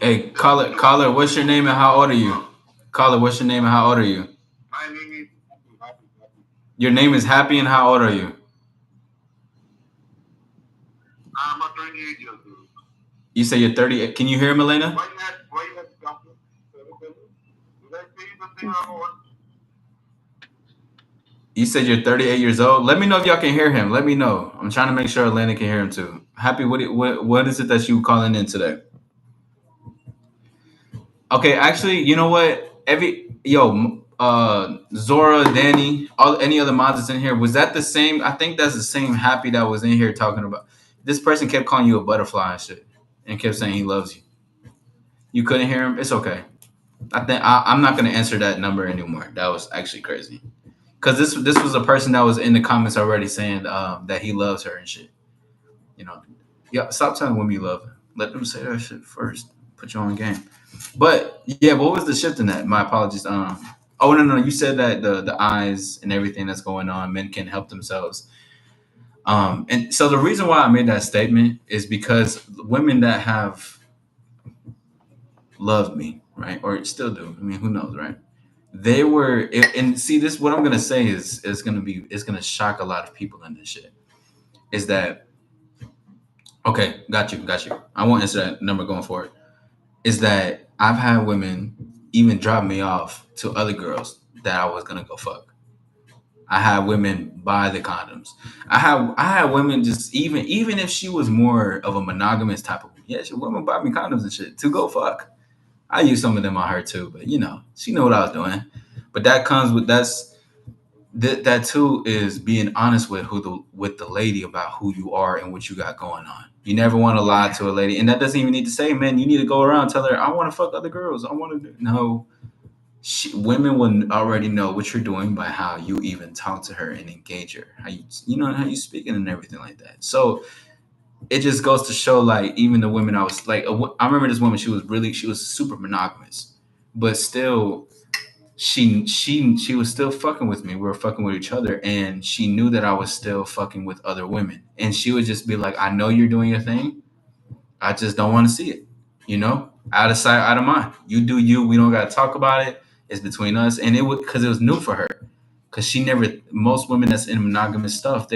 Hey, caller. What's your name and how old are you? Caller. What's your name and how old are you? Your name is Happy and how old are you? You say you're 38. Can you hear him, Elena? You said you're 38 years old. Let me know if y'all can hear him. Let me know. I'm trying to make sure Elena can hear him too. Happy. What is it that you calling in today? Okay, actually, you know what? Zora, Danny, all any other mods that's in here, was that the same? I think that's the same Happy that was in here talking about. This person kept calling you a butterfly and shit, and kept saying he loves you. You couldn't hear him. It's okay. I'm not gonna answer that number anymore. That was actually crazy. Cause this was a person that was in the comments already saying that he loves her and shit. You know, yeah. Stop telling women you love her. Let them say that shit first. Put you on game. But yeah, what was the shift in that? My apologies. Oh no, you said that the eyes and everything that's going on, men can help themselves. And so the reason why I made that statement is because women that have loved me, right, or still do. I mean, who knows, right? They were, and see, this what I'm gonna say is gonna be is gonna shock a lot of people in this shit. Is that okay? Got you. I won't answer that number going forward. Is that I've had women even drop me off to other girls that I was gonna go fuck. I had women buy the condoms. I had women just even if she was more of a monogamous type of yeah, she women buy me condoms and shit to go fuck. I used some of them on her too, but she knew what I was doing. But that comes with that too is being honest with with the lady about who you are and what you got going on. You never want to lie Yeah. to a lady, and that doesn't even need to say, man. You need to go around and tell her, I want to fuck other girls. I want to no. Women will already know what you're doing by how you even talk to her and engage her, how how you speaking and everything like that. So it just goes to show, like, even the women I was like, I remember this woman. She was super monogamous, but still she was still fucking with me. We were fucking with each other, and she knew that I was still fucking with other women. And she would just be like, "I know you're doing your thing. I just don't want to see it. You know, out of sight, out of mind. You do you. We don't got to talk about it. It's between us." And it would because it was new for her. Because she never. Most women that's in monogamous stuff,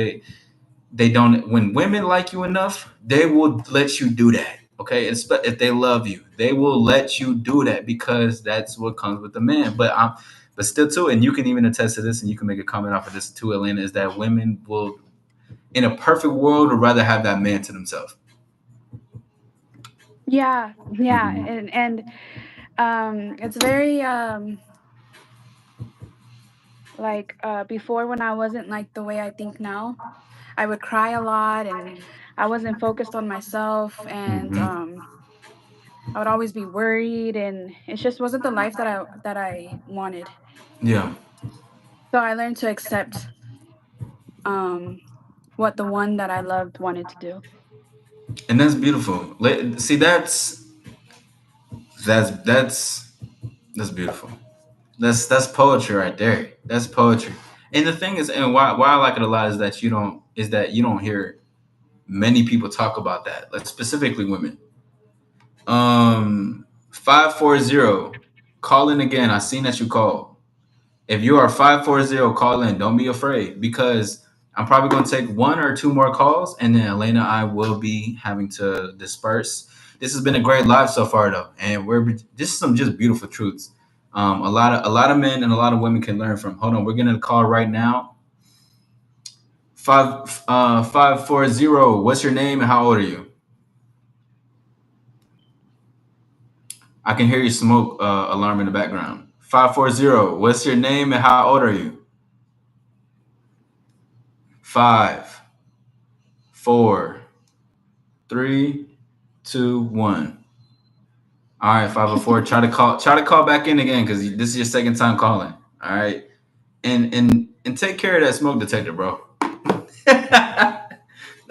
they don't. When women like you enough, they will let you do that. Okay, if they love you, they will let you do that because that's what comes with the man. But still too, and you can even attest to this, and you can make a comment off of this too, Elena, is that women will, in a perfect world, would rather have that man to themselves. Yeah, yeah, Hmm. and it's very like before when I wasn't like the way I think now. I would cry a lot and I wasn't focused on myself and Hmm. I would always be worried and it just wasn't the life that I wanted. Yeah, So I learned to accept um what the one that I loved wanted to do. and that's beautiful. See, that's that's beautiful. That's poetry right there. That's poetry. And the thing is, and why I like it a lot is that you don't hear many people talk about that, like specifically women. 540, call in again. I seen that you called. If you are 540, call in. Don't be afraid because I'm probably going to take one or two more calls, and then Elena, I will be having to disperse. This has been a great live so far, though, and we're this is some just beautiful truths. A lot of men and a lot of women can learn from. Hold on, we're gonna call right now. 540. What's your name and how old are you? I can hear your smoke alarm in the background. 540. What's your name and how old are you? Five, four, three, two, one. All right, 504. Try to call back in again because this is your second time calling. All right. And take care of that smoke detector, bro. I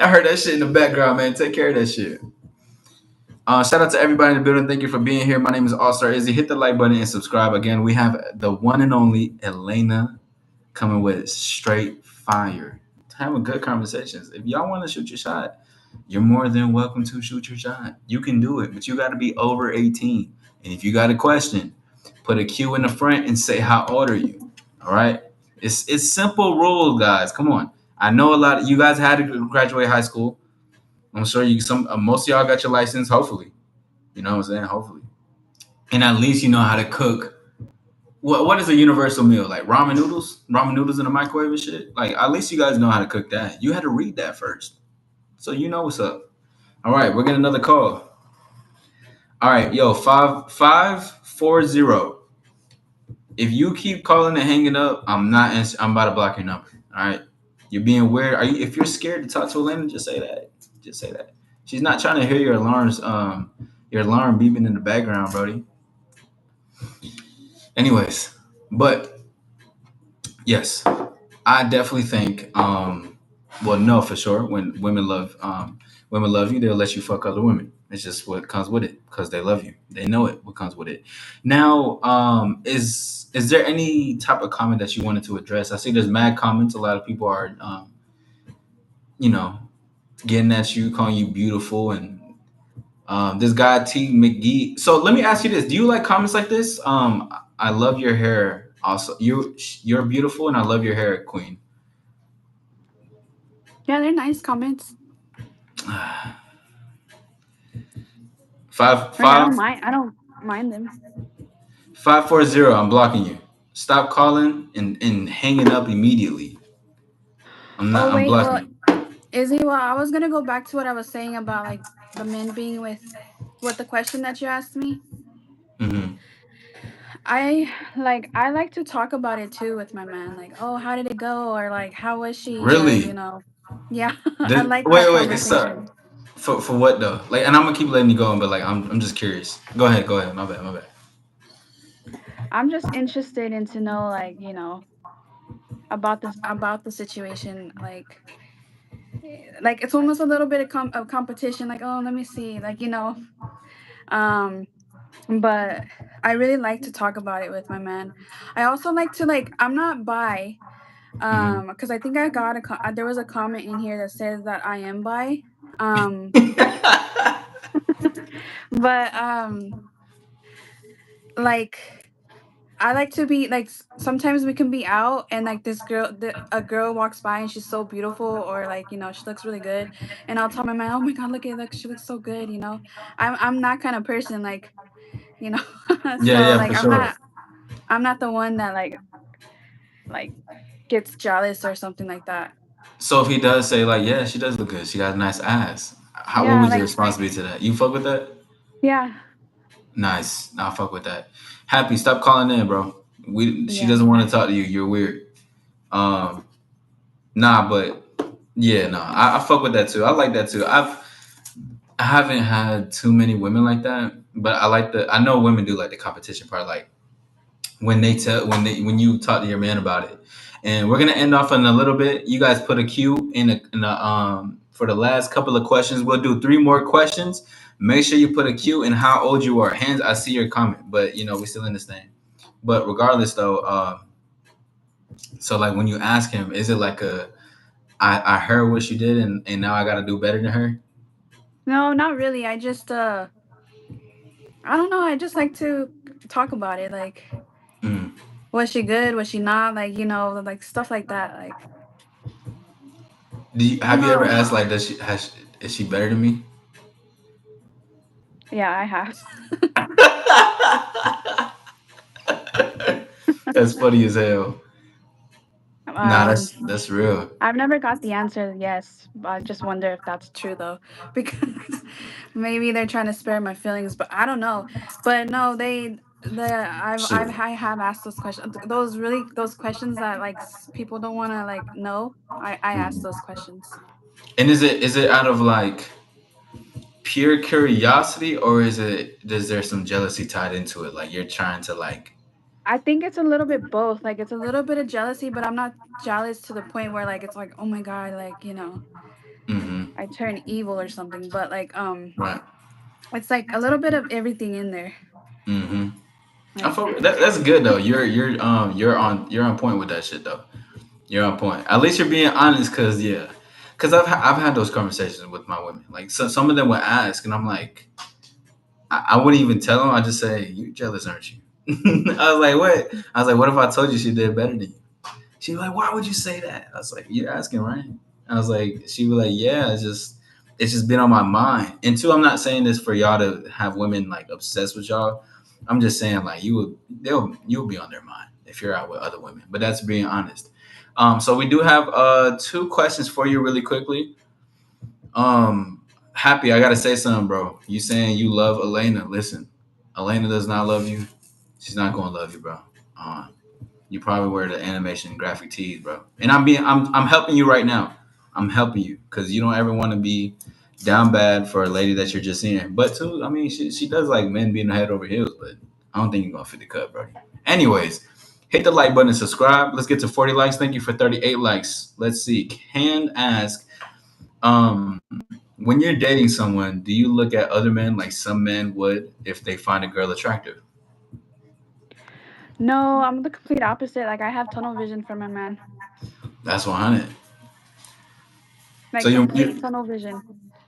heard that shit in the background, man. Take care of that shit. Shout out to everybody in the building. Thank you for being here. My name is All Star Izzy. Hit the like button and subscribe. Again, we have the one and only Elena coming with straight fire. Having good conversations. If y'all want to shoot your shot, you're more than welcome to shoot your shot. You can do it, but you got to be over 18. And if you got a question, put a Q in the front and say, "How old are you?" All right? It's simple rules, guys. Come on. I know a lot of you guys had to graduate high school. I'm sure you some most of y'all got your license. Hopefully, you know what I'm saying. Hopefully, and at least you know how to cook. What is a universal meal like ramen noodles in the microwave and shit? Like at least you guys know how to cook that. You had to read that first, so you know what's up. All right, we're getting another call. All right, yo, 5540. If you keep calling and hanging up, I'm not. I'm about to block your number. All right, you're being weird. Are you? If you're scared to talk to Elena, just say that. Just say that. She's not trying to hear your alarms. Your alarm beeping in the background, Brody. Anyways, but yes, I definitely think. Well, no, for sure. When women love you, they'll let you fuck other women. It's just what comes with it because they love you. They know it. What comes with it. Now, is there any type of comment that you wanted to address? I see there's mad comments. A lot of people are, you know, getting at you, calling you beautiful, and this guy T McGee. So let me ask you this: do you like comments like this? I love your hair. Also, you're beautiful, and I love your hair, Queen. Yeah, they're nice comments. Five Like five I don't mind them. 540. I'm blocking you. Stop calling and hanging up immediately. I'm Oh not. I'm wait, blocking well, you. Izzy, well, I was gonna go back to what I was saying about like the men being with the question that you asked me. Hmm. I like to talk about it too with my man. Like, oh, how did it go? Or like, how was she? Or Really? yeah, I like that Wait. Stop. conversation. For what though? Like, and I'm gonna keep letting you go, but like, I'm just curious. Go ahead. Go ahead. My bad. My bad. I'm just interested in to know like about the situation. Like it's almost a little bit of, competition. Like, oh, let me see. But I really like to talk about it with my man. I also like to like I'm not bi, Hmm. because I think I got there was a comment in here that says that I am bi, um, but like I like to be like sometimes we can be out and like a girl walks by and she's so beautiful or like she looks really good, and I'll tell my man, oh my god, look, she looks so good. I'm that kind of person, like you know, Yeah, so yeah, like for sure. I'm not the one that like gets jealous or something like that. So if he does say like, yeah, she does look good, she got a nice ass. How what Yeah, would your like response be to that? You fuck with that? yeah, Nice. Nah, fuck with that. Happy, stop calling in, bro. She yeah. doesn't want to talk to you. You're weird. Um, nah, but yeah, no, I fuck with that too. I like that too. I haven't had too many women like that, but I know women do like the competition part, like when you talk to your man about it. And we're gonna end off in a little bit. You guys put a cue in for the last couple of questions. We'll do three more questions. Make sure you put a cue in how old you are. Hands, I see your comment, but we still in this thing. But regardless, though, so like when you ask him, is it like I heard what she did and now I got to do better than her? No, not really. I just I don't know. I just like to talk about it. Like, Mm. was she good? Was she not? Like, like stuff like that. Like, I don't Have you ever know. asked like, is she better than me? Yeah, I have. That's funny as hell. Nah, um, that's real. I've never got the answer yes, but I just wonder if that's true though, because maybe they're trying to spare my feelings, but I don't know. But no, Sure. I have asked those questions. Those questions that like people don't want to like know. I asked Mhm. those questions. And is it out of like pure curiosity, or is there some jealousy tied into it? Like you're trying to like. I think it's a little bit both. Like it's a little bit of jealousy, but I'm not jealous to the point where like it's like, oh my god, like Hmm. I turn evil or something. But like Right. it's like a little bit of everything in there. Hmm. Like That's good though. You're on point with that shit though. You're on point. At least you're being honest, cause yeah, cause I've had those conversations with my women. Like some of them would ask, and I'm like, I wouldn't even tell them. I just say, "You jealous, aren't you?" I was like, "What?" I was like, "What if I told you she did better than you?" She was like, "Why would you say that?" I was like, "You're asking, right?" I was like, she was like, "Yeah, it's just been on my mind." And two, I'm not saying this for y'all to have women like obsessed with y'all. I'm just saying like you'll be on their mind if you're out with other women. But that's being honest. So we do have two questions for you really quickly. Happy, I gotta say something, bro. You saying you love Elena? Listen, Elena does not love you. She's not gonna love you, bro. Um, you probably wear the animation graphic tees, bro. And I'm helping you right now. I'm helping you because you don't ever want to be down bad for a lady that you're just seeing. But too, I mean, she does like men being head over heels, but I don't think you're gonna fit the cut, bro. Anyways, hit the like button and subscribe. Let's get to 40 likes. Thank you for 38 likes. Let's see. Can ask, when you're dating someone, do you look at other men like some men would if they find a girl attractive? no, I'm the complete opposite. Like I have tunnel vision for my man. That's 100. So Like complete tunnel vision.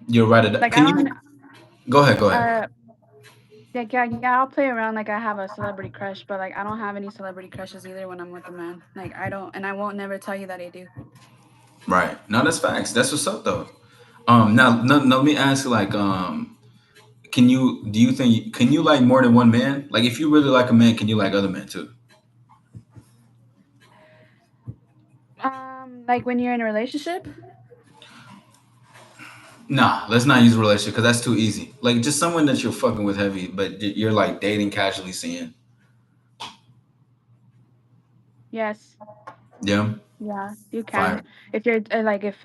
you're right at that. Like I Can you don't go ahead? Go ahead. uh like yeah, I'll play around like I have a celebrity crush, but like I don't have any celebrity crushes either when I'm with a man. Like I don't, and I won't never tell you that I do. Right. No, that's facts. That's what's up though. Now, no, no, let me ask you, like, do you think, can you like more than one man? Like, if you really like a man, can you like other men too? Like when you're in a relationship. Nah, let's not use relationship because that's too easy. Like, just someone that you're fucking with heavy, but you're like dating casually seeing. Yes. Yeah. Yeah, you can. Fire. If you're like if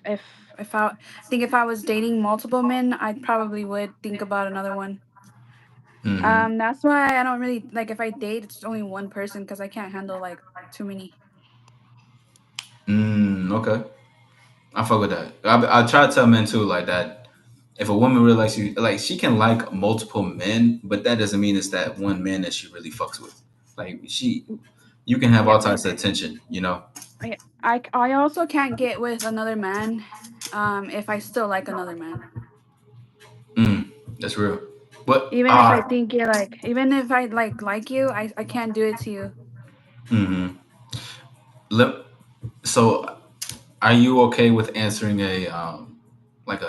I think if I was dating multiple men, I probably would think about another one. Mm-hmm. That's why I don't really like if I date, it's only one person because I can't handle like too many. Okay. I fuck with that. I try to tell men too like that. If a woman really likes you, like she can like multiple men, but that doesn't mean it's that one man that she really fucks with. Like you can have Yeah, all types of attention, you know. I also can't get with another man, if I still like another man. Mm, that's real. But Even if I think you're like, even if I like you, I can't do it to you. mm-hmm. Let, so are you okay with answering a like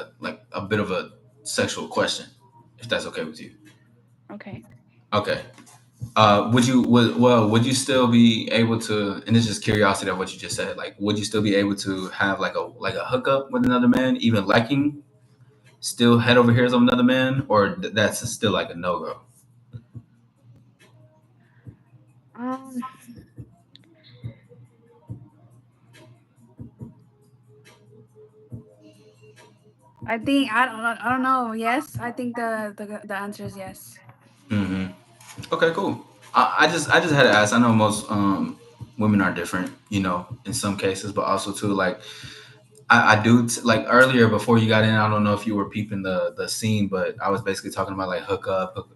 a bit of a sexual question, if that's okay with you? Okay. Okay. Would you still be able to? And it's just curiosity of what you just said. Like, would you still be able to have like a hookup with another man, even liking still head over heels of another man, or that's still like a no go? Um, I don't know. Yes, I think the answer is yes. Hmm. Okay, cool. I just had to ask. I know most women are different, you know, in some cases, but also too like I do like earlier before you got in. I don't know if you were peeping the scene, but I was basically talking about like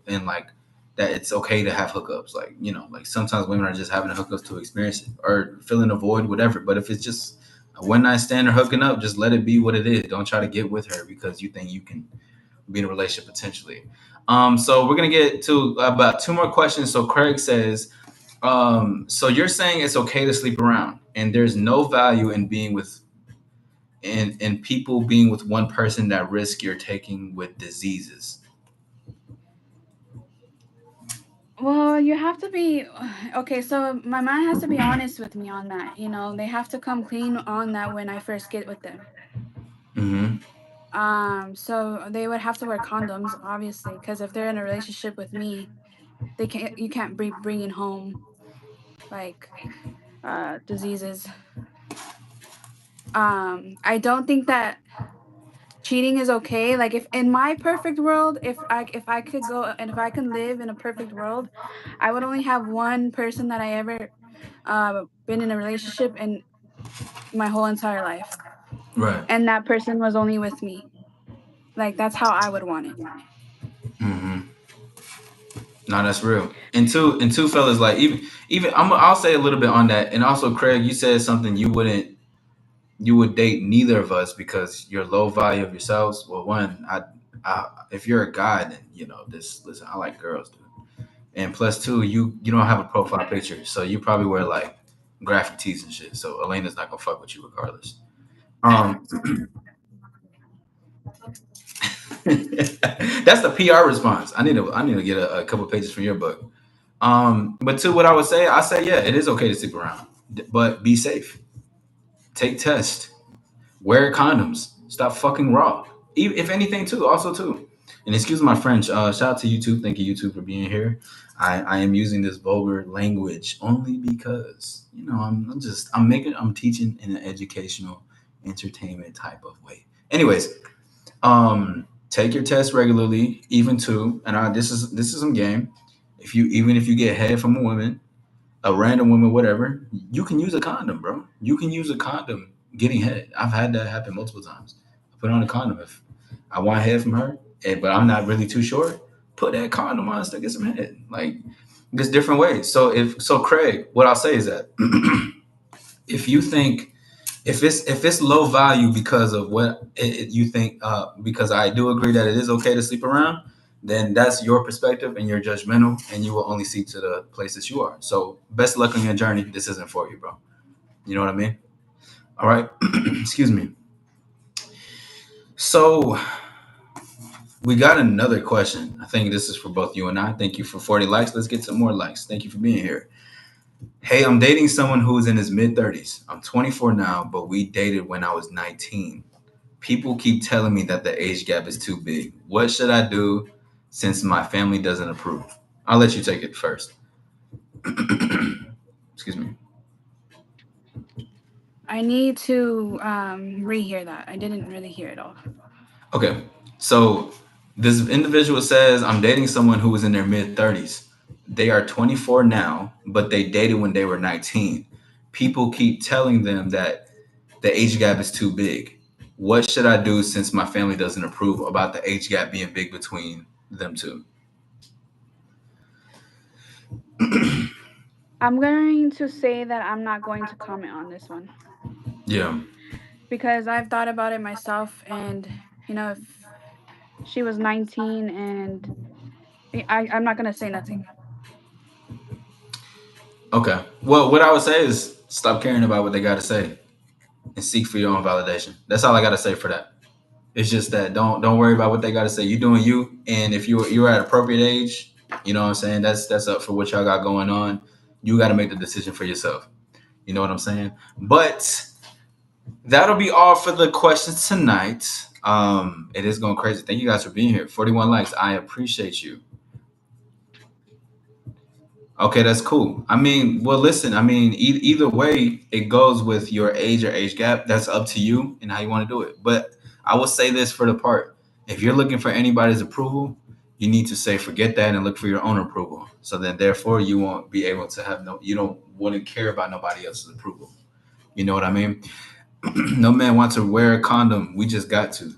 and like that it's okay to have hookups. Like you know, like sometimes women are just having hookups to experience it or filling a void, whatever. But if it's just a one night stand or hooking up, just let it be what it is. Don't try to get with her because you think you can be in a relationship potentially. So we're gonna get to about two more questions. So Craig says, so you're saying it's okay to sleep around, and there's no value in being with and people being with one person that risk you're taking with diseases. Well, you have to be okay. So my man has to be honest with me on that. They have to come clean on that when I first get with them. Mm-hmm. So they would have to wear condoms, obviously, because if they're in a relationship with me, you can't be bringing home like diseases. I don't think that cheating is okay. Like if in my perfect world, if I could go and if I can live in a perfect world, I would only have one person that I ever been in a relationship in my whole entire life, Right. and that person was only with me. Like that's how I would want it. Mm-hmm. No, that's real. And two fellas, like even I'll say a little bit on that. And also, Craig, you said something you would date neither of us because you're low value of yourselves. Well, one, I if you're a guy, then you know this. Listen, I like girls, dude. And plus two, you don't have a profile picture, so you probably wear like graphic tees and shit. So Elena's not gonna fuck with you regardless. Um, that's the PR response. I need to get a couple pages from your book. But to what I say yeah, it is okay to sleep around, but be safe. Take tests. Wear condoms. Stop fucking raw. If anything, too. Also, too. And excuse my French. Shout out to YouTube. Thank you, YouTube, for being here. I am using this vulgar language only because I'm teaching in an educational, entertainment type of way. Anyways, take your test regularly, even too. And this is some game. If you get head from a woman, a random woman, whatever, you can use a condom, bro. You can use a condom getting head. I've had that happen multiple times. I put on a condom if I want head from her, but I'm not really too sure. Put that condom on, still get some head. Like there's different ways. Craig, what I'll say is that if you think if it's low value because of what you think, because I do agree that it is okay to sleep around, then that's your perspective and you're judgmental, and you will only see to the places you are. So best luck on your journey. This isn't for you, bro. You know what I mean? All right. Excuse me. So we got another question. I think this is for both you and I. Thank you for 40 likes. Let's get some more likes. Thank you for being here. Hey, I'm dating someone who's in his mid 30s. I'm 24 now, but we dated when I was 19. People keep telling me that the age gap is too big. What should I do since my family doesn't approve? I'll let you take it first. Excuse me. I need to rehear that. I didn't really hear it all. Okay. So this individual says, I'm dating someone who was in their mid 30s. They are 24 now, but they dated when they were 19. People keep telling them that the age gap is too big. What should I do since my family doesn't approve about the age gap being big between them two? I'm going to say that I'm not going to comment on this one Yeah. because I've thought about it myself, and if she was 19 and I'm not going to say nothing. Okay. Well, what I would say is stop caring about what they got to say and seek for your own validation. That's all I got to say for that. It's just that don't worry about what they got to say. You're doing you, and if you're at appropriate age, you know what I'm saying. That's up for what y'all got going on. You got to make the decision for yourself. You know what I'm saying. But that'll be all for the questions tonight. It is going crazy. Thank you guys for being here. 41 likes. I appreciate you. Okay, that's cool. I mean, well, listen. I mean, either way, it goes with your age or age gap. That's up to you and how you want to do it. But I will say this for the part: if you're looking for anybody's approval, you need to say forget that and look for your own approval. So then, therefore, you won't be able to have no. You don't wouldn't care about nobody else's approval. You know what I mean? No man wants to wear a condom. We just got to.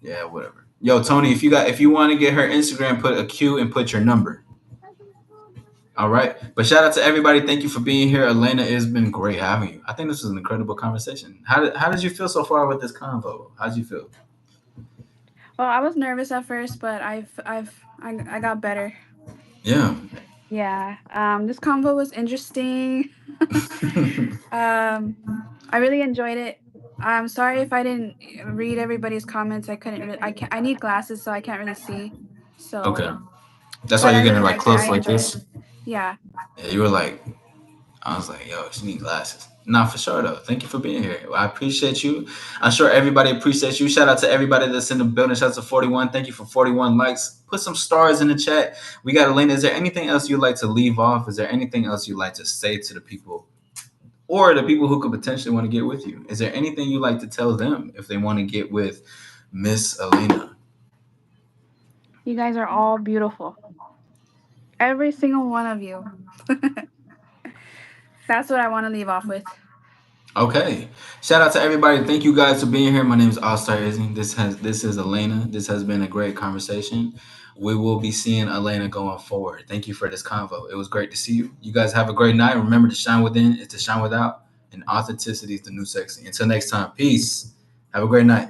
Yeah, whatever. Yo, Tony, if you want to get her Instagram, put a Q and put your number. All right. But shout out to everybody. Thank you for being here. Elena, it's been great having you. I think this was an incredible conversation. How did you feel so far with this convo? How did you feel? Well, I was nervous at first, but I got better. Yeah. Yeah. This convo was interesting. um, I really enjoyed it. I'm sorry if I didn't read everybody's comments. I couldn't. I can't. I need glasses, so I can't really see. Okay. So, That's why but I you're getting really like liked it. I close like enjoyed it. this. Yeah. Yeah, you were like, I was like, yo, she need glasses. Nah, for sure though. Thank you for being here. I appreciate you. I'm sure everybody appreciates you. Shout out to everybody that's in the building. Shout out to 41. Thank you for 41 likes. Put some stars in the chat. We got Elena. Is there anything else you'd like to leave off? Is there anything else you'd like to say to the people or the people who could potentially want to get with you? Is there anything you'd like to tell them if they want to get with Miss Elena? You guys are all beautiful. Every single one of you. That's what I want to leave off with. Okay. Shout out to everybody. Thank you guys for being here. My name is All Star Izzy. This is Elena. This has been a great conversation. We will be seeing Elena going forward. Thank you for this convo. It was great to see you. You guys have a great night. Remember to shine within is to shine without, and authenticity is the new sexy. Until next time, peace. Have a great night.